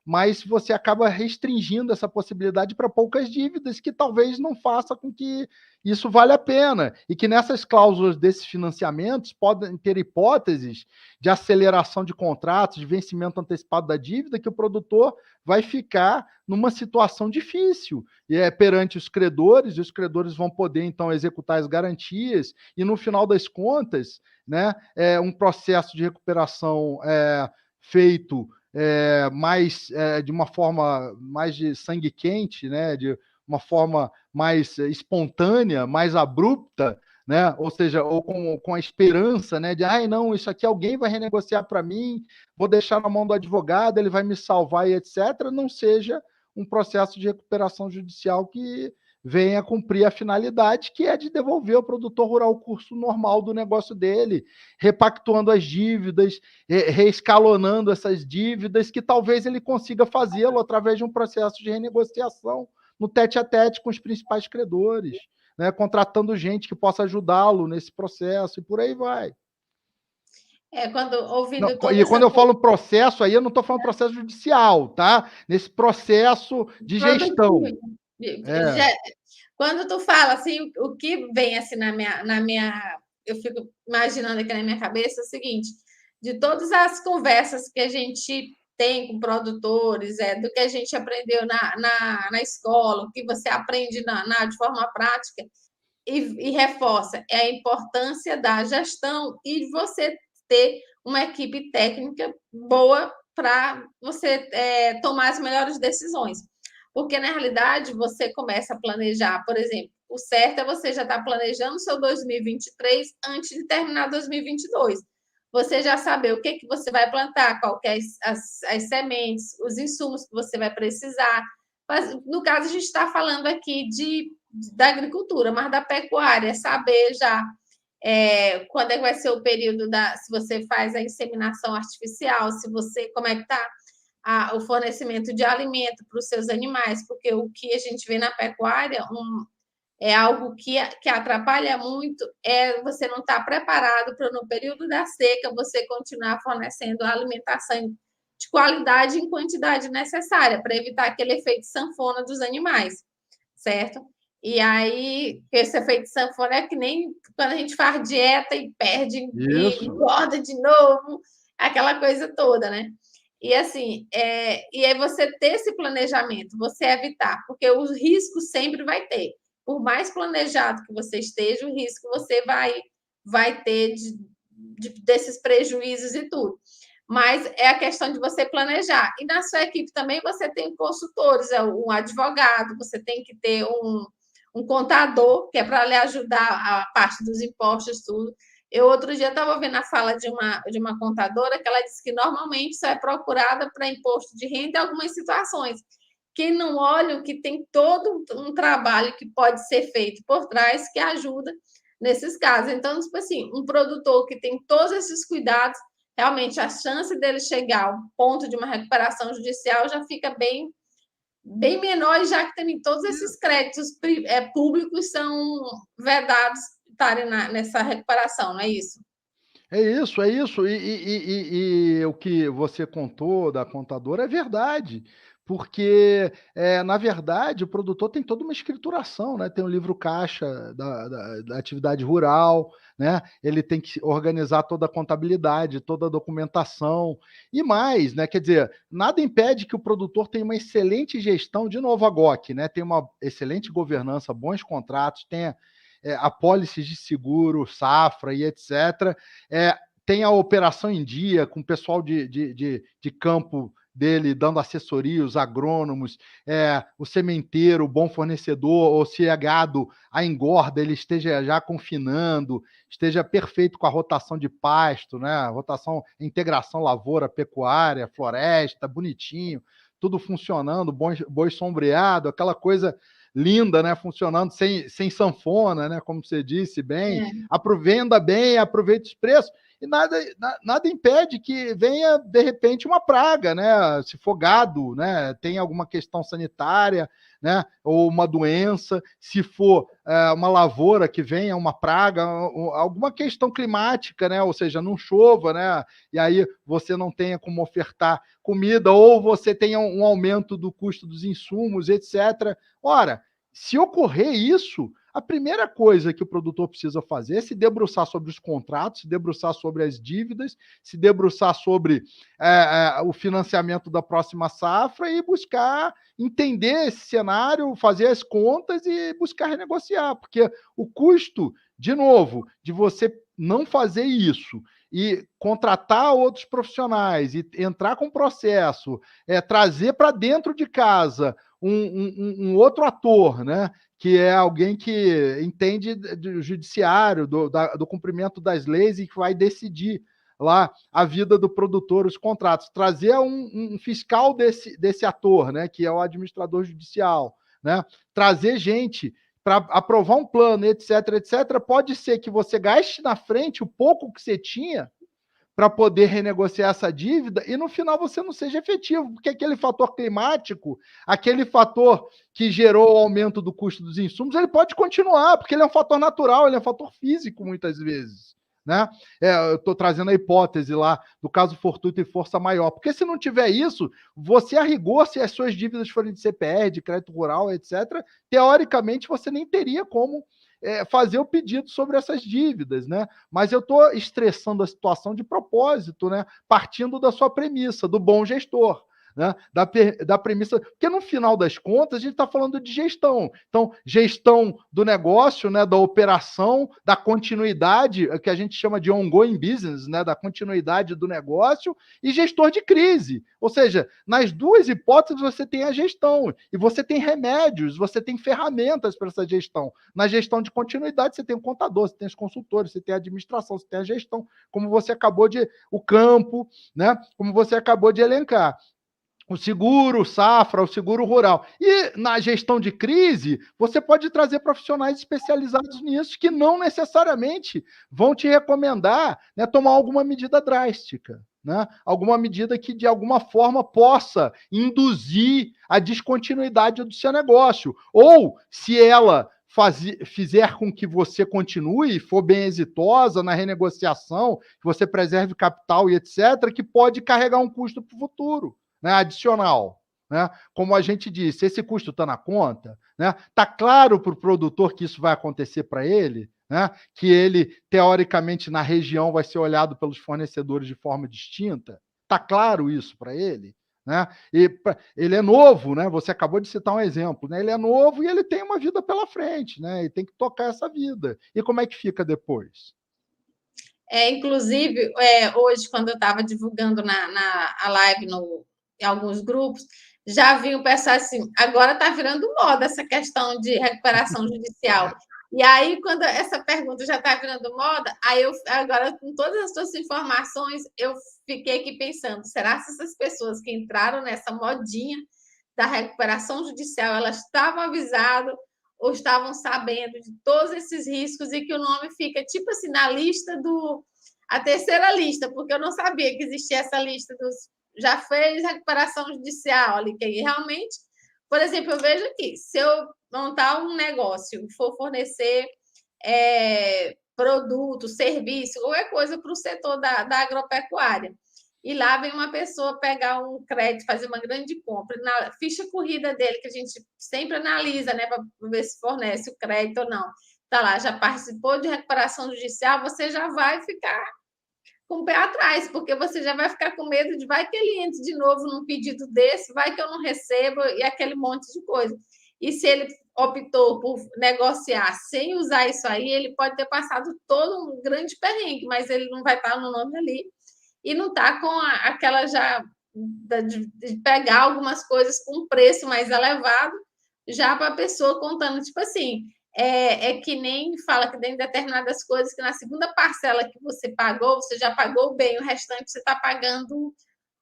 mas você acaba restringindo essa possibilidade para poucas dívidas, que talvez não faça com que isso valha a pena. E que nessas cláusulas desses financiamentos podem ter hipóteses de aceleração de contratos, de vencimento antecipado da dívida, que o produtor vai ficar numa situação difícil perante os credores, e os credores vão poder, então, executar as garantias, e no final das contas, né, um processo de recuperação feito de uma forma mais de sangue quente, né, de uma forma mais espontânea, mais abrupta, né? Ou seja, ou com a esperança, né, de não, isso aqui alguém vai renegociar para mim, vou deixar na mão do advogado, ele vai me salvar e etc., não seja um processo de recuperação judicial que venha cumprir a finalidade, que é de devolver ao produtor rural o curso normal do negócio dele, repactuando as dívidas, reescalonando essas dívidas, que talvez ele consiga fazê-lo através de um processo de renegociação no tete-a-tete com os principais credores, né, contratando gente que possa ajudá-lo nesse processo, e por aí vai. Quando eu falo processo, aí eu não estou falando processo judicial, tá? Nesse processo de gestão. Quando tu fala assim, o que vem assim eu fico imaginando aqui na minha cabeça é o seguinte: de todas as conversas que a gente tem com produtores, do que a gente aprendeu na escola, o que você aprende de forma prática e reforça a importância da gestão e de você ter uma equipe técnica boa para você tomar as melhores decisões. Porque, na realidade, você começa a planejar, por exemplo, o certo é você já estar planejando o seu 2023 antes de terminar 2022. Você já saber o que você vai plantar, qual que é as sementes, os insumos que você vai precisar. Mas, no caso, a gente está falando aqui da agricultura, mas da pecuária, saber já quando é que vai ser o período se você faz a inseminação artificial, como é que está o fornecimento de alimento para os seus animais, porque o que a gente vê na pecuária é algo que atrapalha muito, você não estar preparado para, no período da seca, você continuar fornecendo a alimentação de qualidade e em quantidade necessária, para evitar aquele efeito sanfona dos animais, certo? E aí, esse efeito sanfona é que nem quando a gente faz dieta e perde e engorda de novo. aquela coisa toda, né? E assim, e aí você ter esse planejamento, você evitar, porque o risco sempre vai ter. Por mais planejado que você esteja, o risco você vai ter desses prejuízos e tudo. Mas é a questão de você planejar. E na sua equipe também você tem consultores, um advogado, você tem que ter um contador, que é para lhe ajudar a parte dos impostos, tudo. Eu outro dia estava ouvindo a fala de uma contadora que ela disse que normalmente só é procurada para imposto de renda em algumas situações. Quem não olha que tem todo um trabalho que pode ser feito por trás que ajuda nesses casos. Então, tipo assim, um produtor que tem todos esses cuidados, realmente a chance dele chegar ao ponto de uma recuperação judicial já fica bem menor, já que também todos esses créditos públicos são vedados estarem nessa recuperação, não é isso? É isso, é isso. E o que você contou da contadora é verdade, porque, na verdade, o produtor tem toda uma escrituração, né? Tem o livro caixa da atividade rural, né? Ele tem que organizar toda a contabilidade, toda a documentação e mais, né? Quer dizer, nada impede que o produtor tenha uma excelente gestão, de novo a GOC, né? Tem uma excelente governança, bons contratos, tenha apólices de seguro, safra e etc. Tem a operação em dia, com o pessoal de campo dele dando assessoria, os agrônomos, o sementeiro, o bom fornecedor, ou se é gado, a engorda, ele esteja já confinando, esteja perfeito com a rotação de pasto, né? A rotação, integração lavoura, pecuária, floresta, bonitinho, tudo funcionando, boi sombreado, aquela coisa linda, né? Funcionando sem sanfona, né? Como você disse bem, venda bem, aproveita os preços. E nada impede que venha, de repente, uma praga, né? Se for gado, né? Tem alguma questão sanitária, né? Ou uma doença. Se for uma lavoura que venha uma praga, alguma questão climática, né? Ou seja, não chova, né? E aí você não tenha como ofertar comida, ou você tenha um aumento do custo dos insumos, etc. Ora, se ocorrer isso, a primeira coisa que o produtor precisa fazer é se debruçar sobre os contratos, se debruçar sobre as dívidas, se debruçar sobre o financiamento da próxima safra e buscar entender esse cenário, fazer as contas e buscar renegociar, porque o custo, de novo, de você não fazer isso e contratar outros profissionais e entrar com processo, trazer para dentro de casa um outro ator, né? Que é alguém que entende do judiciário, do cumprimento das leis e que vai decidir lá a vida do produtor, os contratos. Trazer um fiscal desse ator, né? Que é o administrador judicial, né? Trazer gente para aprovar um plano, etc, etc. Pode ser que você gaste na frente o pouco que você tinha para poder renegociar essa dívida e no final você não seja efetivo, porque aquele fator climático, aquele fator que gerou o aumento do custo dos insumos, ele pode continuar, porque ele é um fator natural, ele é um fator físico muitas vezes. Né? Eu estou trazendo a hipótese lá do caso fortuito e força maior, porque se não tiver isso, você a rigor, se as suas dívidas forem de CPR, de crédito rural, etc., teoricamente você nem teria como fazer o pedido sobre essas dívidas, né? Mas eu estou estressando a situação de propósito, né? Partindo da sua premissa, do bom gestor. Né? Da premissa, porque no final das contas a gente está falando de gestão. Então, gestão do negócio, né, da operação, da continuidade, que a gente chama de ongoing business, né, da continuidade do negócio, e gestor de crise. Ou seja, nas duas hipóteses você tem a gestão, e você tem remédios, você tem ferramentas para essa gestão. Na gestão de continuidade, você tem o contador, você tem os consultores, você tem a administração, você tem a gestão, como você acabou de. O campo, né? Como você acabou de elencar. O seguro safra, o seguro rural. E na gestão de crise, você pode trazer profissionais especializados nisso que não necessariamente vão te recomendar, né, tomar alguma medida drástica. Né? Alguma medida que, de alguma forma, possa induzir a descontinuidade do seu negócio. Ou, se ela fizer com que você continue, for bem exitosa na renegociação, que você preserve capital e etc., que pode carregar um custo para o futuro. Né, adicional. Né? Como a gente disse, esse custo está na conta, né? Está claro para o produtor que isso vai acontecer para ele, né? Que ele, teoricamente, na região vai ser olhado pelos fornecedores de forma distinta? Está claro isso para ele? Né? Ele é novo, né? Você acabou de citar um exemplo, né? Ele é novo e ele tem uma vida pela frente, né? E tem que tocar essa vida. E como é que fica depois? Inclusive, hoje, quando eu estava divulgando a live em alguns grupos, já vi o pessoal assim, agora está virando moda essa questão de recuperação judicial. E aí, quando essa pergunta já está virando moda, aí agora, com todas as suas informações, eu fiquei aqui pensando, será que essas pessoas que entraram nessa modinha da recuperação judicial, elas estavam avisadas ou estavam sabendo de todos esses riscos e que o nome fica tipo assim na lista a terceira lista, porque eu não sabia que existia essa lista dos já fez recuperação judicial ali, que realmente, por exemplo, eu vejo aqui, se eu montar um negócio e for fornecer produto, serviço, qualquer coisa para o setor da agropecuária, e lá vem uma pessoa pegar um crédito, fazer uma grande compra. Na ficha corrida dele, que a gente sempre analisa, né, para ver se fornece o crédito ou não. Tá lá, já participou de recuperação judicial, você já vai ficar com o pé atrás, porque você já vai ficar com medo de vai que ele entre de novo num pedido desse, vai que eu não recebo, e aquele monte de coisa. E se ele optou por negociar sem usar isso aí, ele pode ter passado todo um grande perrengue, mas ele não vai estar no nome ali e não está com aquela já de pegar algumas coisas com um preço mais elevado, já para a pessoa contando, tipo assim, que nem fala que tem determinadas coisas que na segunda parcela que você pagou, você já pagou bem, o restante você está pagando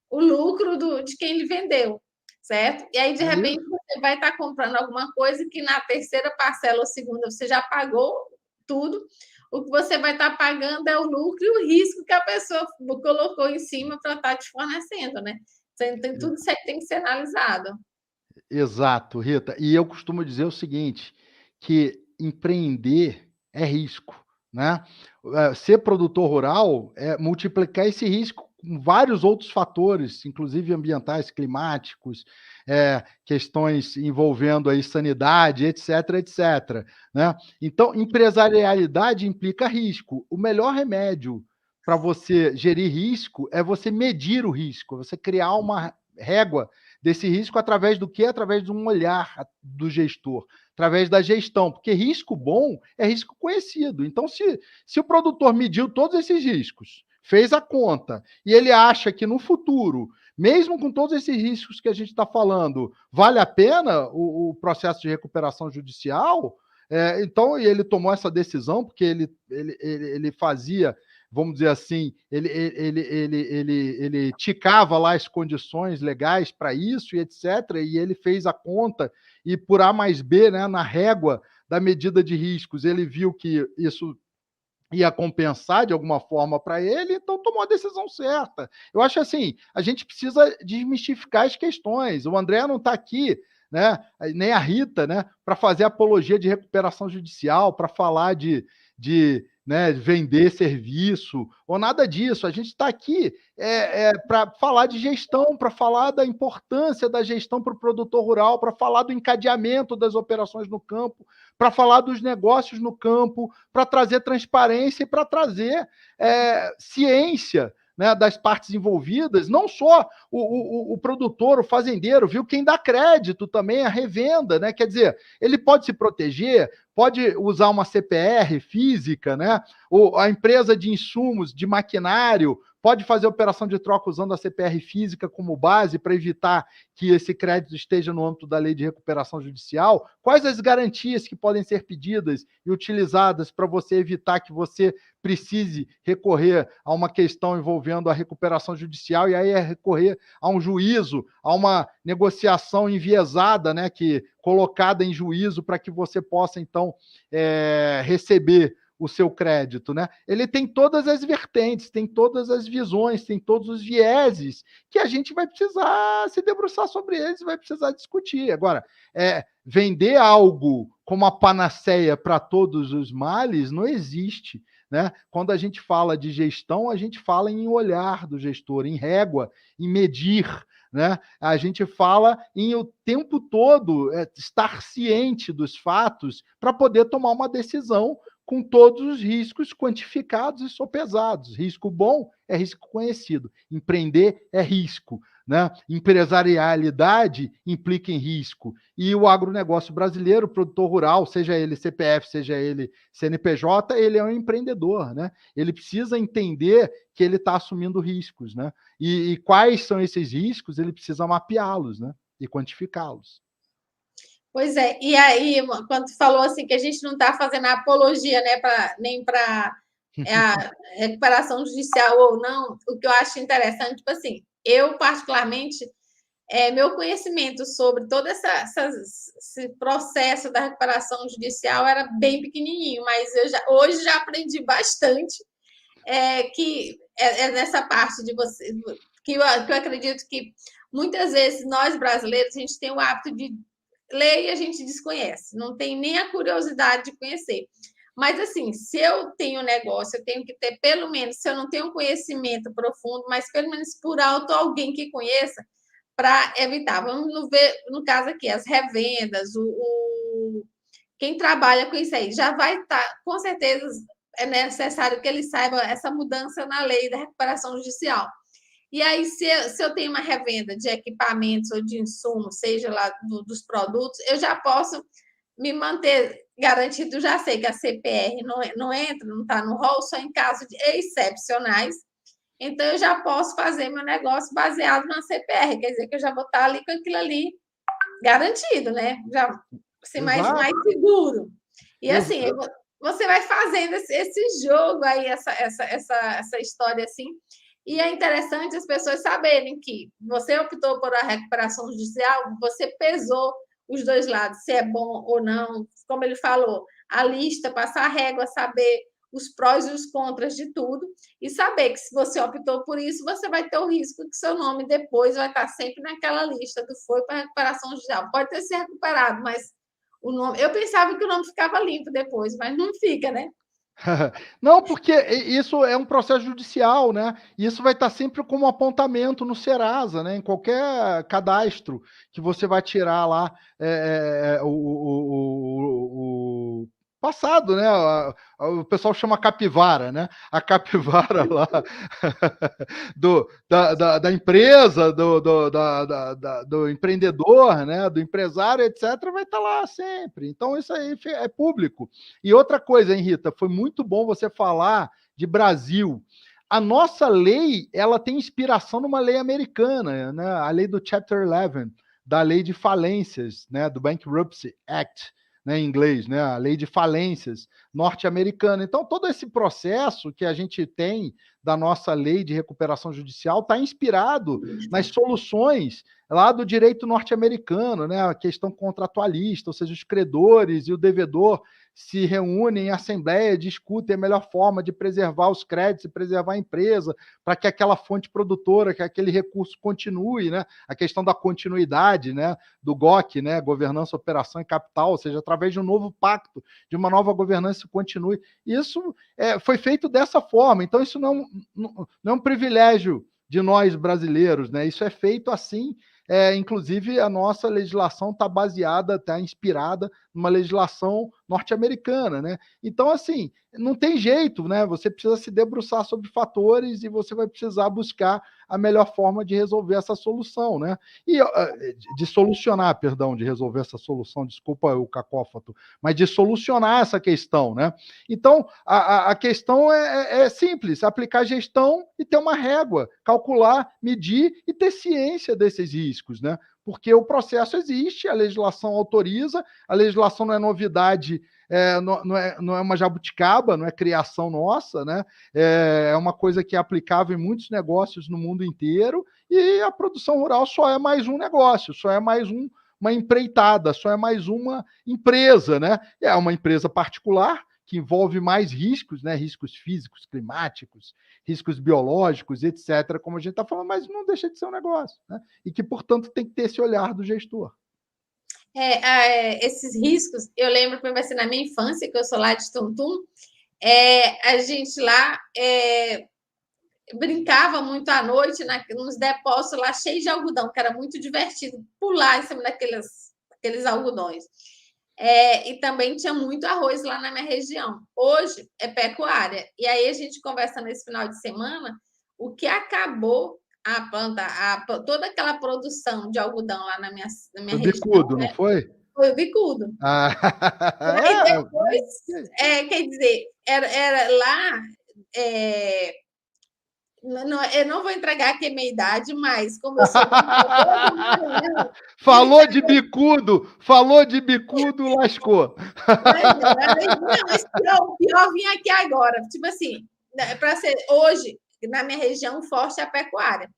o lucro de quem lhe vendeu, certo? E aí, de repente, você vai estar comprando alguma coisa que na terceira parcela ou segunda você já pagou tudo, o que você vai estar pagando é o lucro e o risco que a pessoa colocou em cima para estar te fornecendo, né? Então, tudo isso aí tem que ser analisado. Exato, Rita. E eu costumo dizer o seguinte, que empreender é risco, né? Ser produtor rural é multiplicar esse risco com vários outros fatores, inclusive ambientais, climáticos, questões envolvendo aí sanidade, etc, etc, né? Então, empresarialidade implica risco. O melhor remédio para você gerir risco é você medir o risco, você criar uma régua desse risco através do quê? Através de um olhar do gestor, através da gestão, porque risco bom é risco conhecido. Então, se o produtor mediu todos esses riscos, fez a conta, e ele acha que no futuro, mesmo com todos esses riscos que a gente está falando, vale a pena o processo de recuperação judicial, então ele tomou essa decisão, porque ele fazia, vamos dizer assim, ele ticava lá as condições legais para isso e etc. E ele fez a conta e por A mais B, né, na régua da medida de riscos, ele viu que isso ia compensar de alguma forma para ele, então tomou a decisão certa. Eu acho assim, a gente precisa desmistificar as questões. O André não está aqui, né, nem a Rita, né, para fazer apologia de recuperação judicial, para falar né, vender serviço ou nada disso. A gente está aqui para falar de gestão, para falar da importância da gestão para o produtor rural, para falar do encadeamento das operações no campo, para falar dos negócios no campo, para trazer transparência e para trazer ciência, né, das partes envolvidas, não só o produtor, o fazendeiro, viu? Quem dá crédito também, a revenda, né? Quer dizer, ele pode se proteger, pode usar uma CPR física, né? Ou a empresa de insumos, de maquinário, pode fazer operação de troca usando a CPR física como base para evitar que esse crédito esteja no âmbito da lei de recuperação judicial. Quais as garantias que podem ser pedidas e utilizadas para você evitar que você precise recorrer a uma questão envolvendo a recuperação judicial e aí recorrer a um juízo, a uma negociação enviesada, né, que colocada em juízo para que você possa, então, receber o seu crédito, né? Ele tem todas as vertentes, tem todas as visões, tem todos os vieses que a gente vai precisar se debruçar sobre eles, vai precisar discutir. Agora, vender algo como a panaceia para todos os males não existe, né? Quando a gente fala de gestão, a gente fala em olhar do gestor, em régua, em medir, né? A gente fala em o tempo todo estar ciente dos fatos para poder tomar uma decisão com todos os riscos quantificados e sopesados. Risco bom é risco conhecido. Empreender é risco, né? Empresarialidade implica em risco. E o agronegócio brasileiro, o produtor rural, seja ele CPF, seja ele CNPJ, ele é um empreendedor, né? Ele precisa entender que ele está assumindo riscos, né? E quais são esses riscos, ele precisa mapeá-los, né? E quantificá-los. Pois é, e aí, quando tu falou assim que a gente não está fazendo apologia, né, nem para a recuperação judicial ou não, o que eu acho interessante, tipo assim, eu particularmente, meu conhecimento sobre todo esse processo da recuperação judicial era bem pequenininho, mas hoje já aprendi bastante, que é nessa parte de você, que eu acredito que muitas vezes nós brasileiros, a gente tem o hábito de ler e a gente desconhece, não tem nem a curiosidade de conhecer. Mas, assim, se eu tenho um negócio, eu tenho que ter, pelo menos, se eu não tenho um conhecimento profundo, mas pelo menos por alto alguém que conheça, para evitar. Vamos ver, no caso aqui, as revendas, quem trabalha com isso aí já vai estar, com certeza, é necessário que ele saiba essa mudança na lei da recuperação judicial. E aí, se eu tenho uma revenda de equipamentos ou de insumos, seja lá dos produtos, eu já posso me manter garantido, já sei que a CPR não entra, não está no rol, só em caso de excepcionais. Então, eu já posso fazer meu negócio baseado na CPR, quer dizer que eu já vou estar ali com aquilo ali garantido, né? Já, assim, mais seguro. E assim, você vai fazendo esse jogo aí, essa história assim. E é interessante as pessoas saberem que você optou por a recuperação judicial, você pesou os dois lados, se é bom ou não, como ele falou, a lista, passar a régua, saber os prós e os contras de tudo, e saber que se você optou por isso, você vai ter o risco que seu nome depois vai estar sempre naquela lista do foi para recuperação judicial. Pode ter sido recuperado, mas o nome. Eu pensava que o nome ficava limpo depois, mas não fica, né? Não, porque isso é um processo judicial, né? E isso vai estar sempre como apontamento no Serasa, né? Em qualquer cadastro que você vai tirar lá o passado, né? O pessoal chama capivara, né? A capivara lá da empresa, do empreendedor, né? Do empresário, etc., vai estar lá sempre. Então, isso aí é público. E outra coisa, hein, Rita, foi muito bom você falar de Brasil. A nossa lei, ela tem inspiração numa lei americana, né? A lei do Chapter 11, da lei de falências, né? Do Bankruptcy Act, né, em inglês, né? A lei de falências norte-americana. Então, todo esse processo que a gente tem da nossa lei de recuperação judicial está inspirado nas soluções lá do direito norte-americano, né? A questão contratualista, ou seja, os credores e o devedor se reúnem em assembleia, discutem a melhor forma de preservar os créditos e preservar a empresa, para que aquela fonte produtora, que aquele recurso continue, né? A questão da continuidade, né? Do GOC, né? Governança, Operação e Capital, ou seja, através de um novo pacto, de uma nova governança continue. Isso foi feito dessa forma. Então, isso não é um privilégio de nós brasileiros, né? Isso é feito assim. Inclusive, a nossa legislação está baseada, está inspirada numa legislação norte-americana, né? Então, assim, não tem jeito, né? Você precisa se debruçar sobre fatores e você vai precisar buscar a melhor forma de resolver essa solução, né? E de solucionar, perdão, de resolver essa solução, desculpa o cacófato, mas de solucionar essa questão, né? Então, a questão é simples, aplicar gestão e ter uma régua, calcular, medir e ter ciência desses riscos, né? Porque o processo existe, a legislação autoriza, a legislação não é novidade, não é uma jabuticaba, não é criação nossa, né? É uma coisa que é aplicável em muitos negócios no mundo inteiro, e a produção rural só é mais um negócio, só é mais uma empreitada, só é mais uma empresa, né? É uma empresa particular que envolve mais riscos, né? Riscos físicos, climáticos, riscos biológicos, etc., como a gente está falando, mas não deixa de ser um negócio, né? E que, portanto, tem que ter esse olhar do gestor. Esses riscos, eu lembro, por exemplo, na minha infância, que eu sou lá de Tuntum, a gente lá brincava muito à noite nos depósitos lá cheios de algodão, que era muito divertido pular em cima daqueles algodões. E também tinha muito arroz lá na minha região. Hoje é pecuária. E aí a gente conversa nesse final de semana, o que acabou a planta, toda aquela produção de algodão lá na minha Foi região bicudo, não foi? foi o bicudo. Ah, E aí depois, é. quer dizer, era lá. é, não, eu não vou entregar aqui a minha idade, mas como eu sou do interior do Maranhão, e o Falou de bicudo, lascou. Pois é, não, mas pior vinha aqui agora. Tipo assim, né, para ser hoje, na minha região, forte é a pecuária.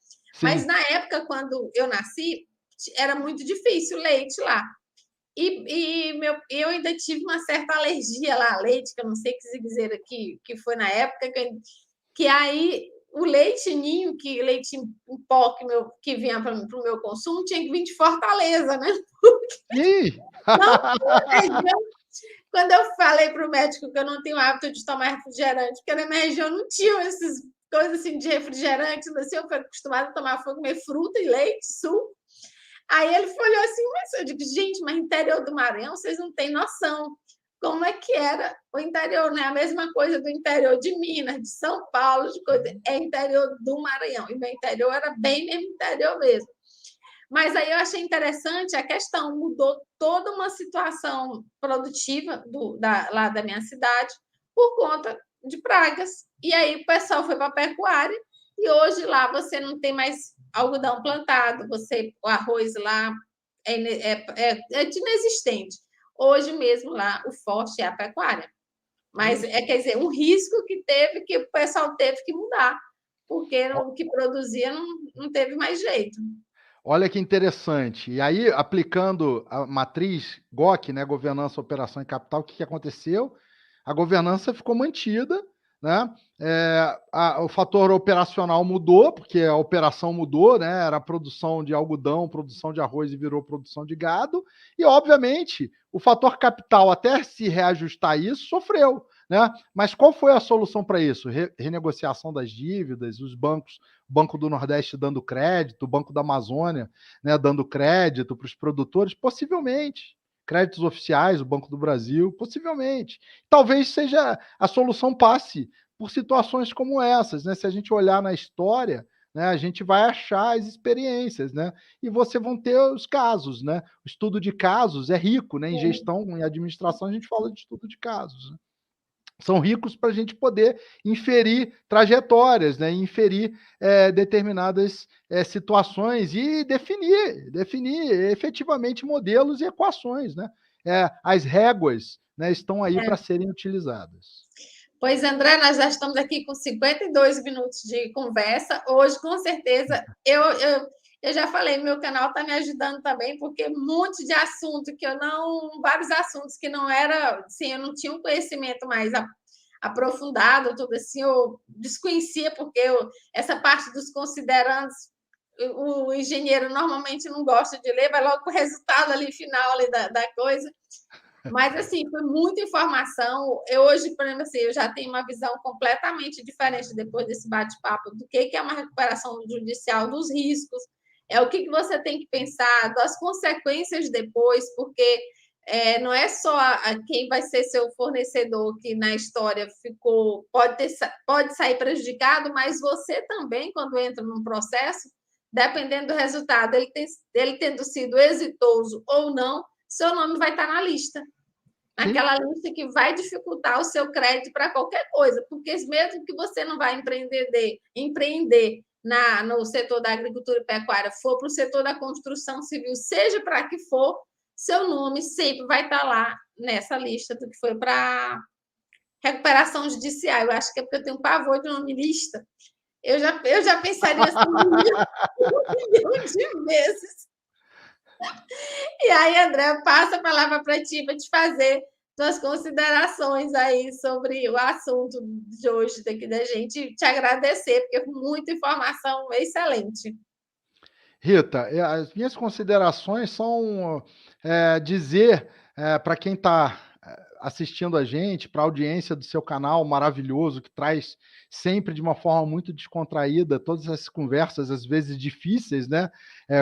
Mas Sim. na época, quando eu nasci, era muito difícil o leite lá. Eu ainda tive uma certa alergia lá a leite, que eu não sei o que dizer aqui, que foi na época que aí o leite ninho, que leite em pó que vinha para o meu consumo, tinha que vir de Fortaleza, né? Ih! Não tinha região. Quando eu falei para o médico que eu não tenho hábito de tomar refrigerante, porque na minha região não tinha essas coisas assim de refrigerante, assim, eu fui acostumada a tomar, foi comer fruta e leite, suco. Aí ele olhou assim, mas eu digo, gente, mas interior do Maranhão, vocês não têm noção como é que era o interior, né? A mesma coisa do interior de Minas, de São Paulo, de coisa, é interior do Maranhão. E meu interior era bem mesmo interior mesmo. Mas aí eu achei interessante a questão, mudou toda uma situação produtiva lá da minha cidade por conta de pragas. E aí o pessoal foi para a pecuária e hoje lá você não tem mais algodão plantado, o arroz lá é inexistente. Hoje mesmo lá o forte é a pecuária. Mas quer dizer, um risco que o pessoal teve que mudar, porque o que produzia não teve mais jeito. Olha que interessante. E aí, aplicando a matriz GOC, né, governança, operação e capital, o que aconteceu? A governança ficou mantida, né? O fator operacional mudou, porque a operação mudou, né? Era produção de algodão, produção de arroz e virou produção de gado. E, obviamente, o fator capital, até se reajustar a isso, sofreu, né? Mas qual foi a solução para isso? Renegociação das dívidas, os bancos, Banco do Nordeste dando crédito, o Banco da Amazônia, né, dando crédito para os produtores, possivelmente. Créditos oficiais, o Banco do Brasil, possivelmente. Talvez seja a solução passe por situações como essas, né? Se a gente olhar na história, né, a gente vai achar as experiências, né? E você vão ter os casos, né? O estudo de casos é rico, né? Em gestão e administração a gente fala de estudo de casos, né? São ricos para a gente poder inferir trajetórias, né? Inferir determinadas situações e definir efetivamente modelos e equações, né? As réguas, né, estão aí para serem utilizadas. Pois, André, nós já estamos aqui com 52 minutos de conversa. Hoje, com certeza, eu já falei, meu canal está me ajudando também, porque um monte de assunto que eu não. Vários assuntos que não era. Assim, eu não tinha um conhecimento mais aprofundado, tudo assim, eu desconhecia, porque essa parte dos considerandos, o engenheiro normalmente não gosta de ler, vai logo com o resultado ali final ali da coisa. Mas, assim, foi muita informação. Eu hoje, por exemplo, assim, eu já tenho uma visão completamente diferente depois desse bate-papo do que é uma recuperação judicial, dos riscos, o que você tem que pensar, das consequências depois, porque não é só quem vai ser seu fornecedor que na história pode sair prejudicado, mas você também, quando entra num processo, dependendo do resultado, ele tendo sido exitoso ou não, seu nome vai estar na lista. Naquela lista que vai dificultar o seu crédito para qualquer coisa, porque mesmo que você não vai empreender no setor da agricultura e pecuária, for para o setor da construção civil, seja para que for, seu nome sempre vai estar lá nessa lista do que foi para recuperação judicial. Eu acho que é porque eu tenho pavor de nome lista. Eu já pensaria assim um milhão de vezes. E aí, André, passo a palavra para ti, para te fazer suas considerações aí sobre o assunto de hoje daqui da gente, te agradecer, porque foi muita informação excelente. Rita, as minhas considerações são dizer para quem está assistindo a gente, para a audiência do seu canal maravilhoso, que traz sempre de uma forma muito descontraída todas essas conversas, às vezes difíceis, né?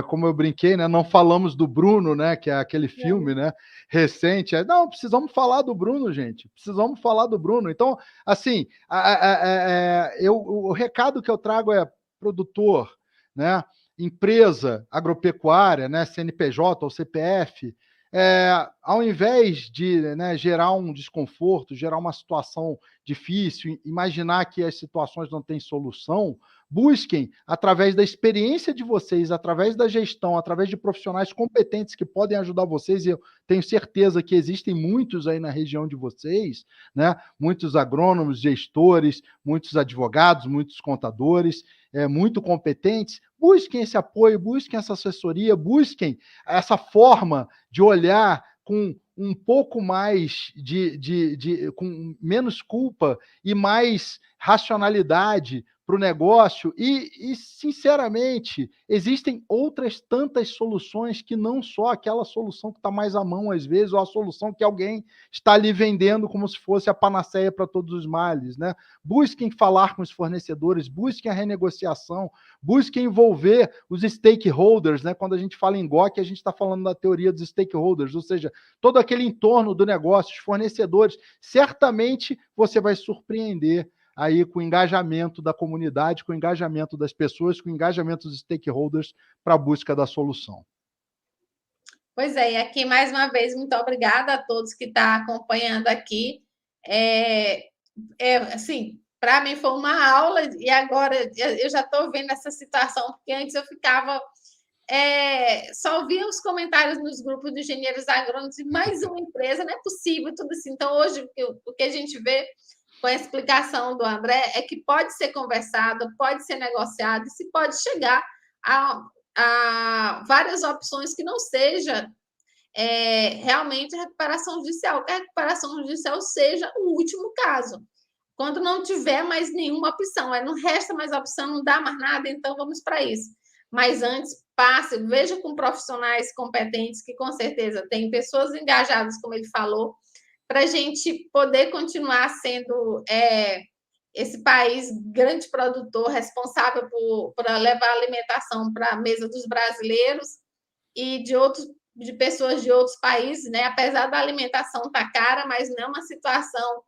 Como eu brinquei, né? Não falamos do Bruno, né? Que é aquele filme, né? Recente. Não, precisamos falar do Bruno, gente. Precisamos falar do Bruno. Então, assim, o recado que eu trago é produtor, né? Empresa agropecuária, né? CNPJ ou CPF. Ao invés de, né, gerar um desconforto, gerar uma situação difícil, imaginar que as situações não têm solução, busquem, através da experiência de vocês, através da gestão, através de profissionais competentes que podem ajudar vocês, e eu tenho certeza que existem muitos aí na região de vocês, né? Muitos agrônomos, gestores, muitos advogados, muitos contadores, muito competentes. Busquem esse apoio, busquem essa assessoria, busquem essa forma de olhar com um pouco mais com menos culpa e mais racionalidade para o negócio e, sinceramente, existem outras tantas soluções que não só aquela solução que está mais à mão, às vezes, ou a solução que alguém está ali vendendo como se fosse a panaceia para todos os males, né? Busquem falar com os fornecedores, busquem a renegociação, busquem envolver os stakeholders, né? Quando a gente fala em GOC, a gente está falando da teoria dos stakeholders, ou seja, todo aquele entorno do negócio, os fornecedores. Certamente você vai surpreender aí com o engajamento da comunidade, com o engajamento das pessoas, com o engajamento dos stakeholders para a busca da solução. Pois é, e aqui mais uma vez, muito obrigada a todos que estão acompanhando aqui. Assim, para mim foi uma aula, e agora eu já estou vendo essa situação, porque antes eu ficava. Só via os comentários nos grupos de engenheiros agrônomos e mais uma empresa, não é possível, tudo assim. Então, hoje, o que a gente vê com a explicação do André é que pode ser conversado, pode ser negociado, e se pode chegar a várias opções que não seja realmente recuperação judicial, que a recuperação judicial seja o último caso. Quando não tiver mais nenhuma opção, não resta mais opção, não dá mais nada, então vamos para isso. Mas antes, passe, veja com profissionais competentes, que com certeza tem pessoas engajadas, como ele falou, para a gente poder continuar sendo esse país grande produtor, responsável por levar alimentação para a mesa dos brasileiros e de pessoas de outros países, né? Apesar da alimentação estar cara, mas não é uma situação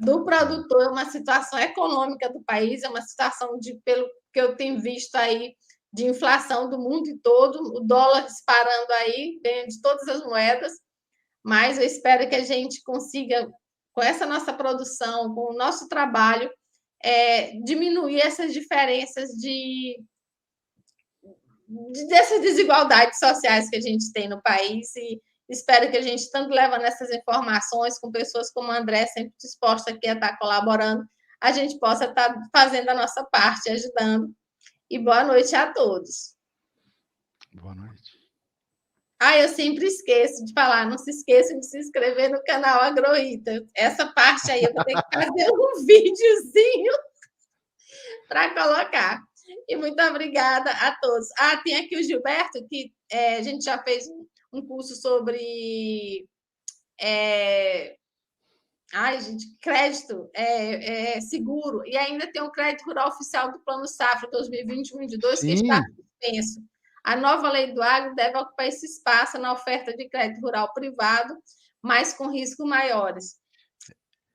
do produtor, é uma situação econômica do país, é uma situação pelo que eu tenho visto aí, de inflação do mundo todo, o dólar disparando aí, dentro de todas as moedas, mas eu espero que a gente consiga, com essa nossa produção, com o nosso trabalho, diminuir essas diferenças dessas desigualdades sociais que a gente tem no país, e espero que a gente, tanto levando essas informações com pessoas como a André, sempre disposta aqui a estar colaborando, a gente possa estar fazendo a nossa parte, ajudando. E boa noite a todos. Boa noite. Eu sempre esqueço de falar, não se esqueçam de se inscrever no canal Agrorita. Essa parte aí eu vou ter que fazer um videozinho para colocar. E muito obrigada a todos. Tem aqui o Gilberto, que a gente já fez um curso sobre crédito seguro, e ainda tem o crédito rural oficial do Plano Safra 2020-2022, que está suspenso. A nova lei do agro deve ocupar esse espaço na oferta de crédito rural privado, mas com riscos maiores.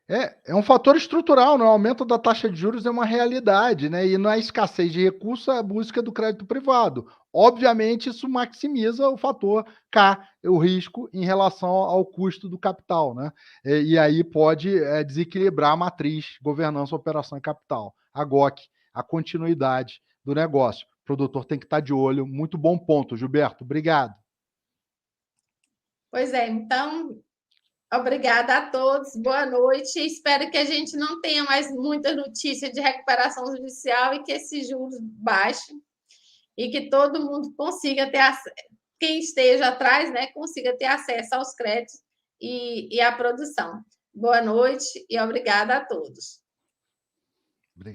É um fator estrutural, né? O aumento da taxa de juros é uma realidade, né? E na escassez de recursos, a busca do crédito privado. Obviamente, isso maximiza o fator K, o risco em relação ao custo do capital, né? E aí pode desequilibrar a matriz governança, operação e capital. A GOC, a continuidade do negócio. O produtor tem que estar de olho. Muito bom ponto, Gilberto. Obrigado. Pois é, então, obrigada a todos, boa noite. Espero que a gente não tenha mais muita notícia de recuperação judicial e que esses juros baixem e que todo mundo consiga ter acesso, quem esteja atrás, né, consiga ter acesso aos créditos e à produção. Boa noite e obrigada a todos.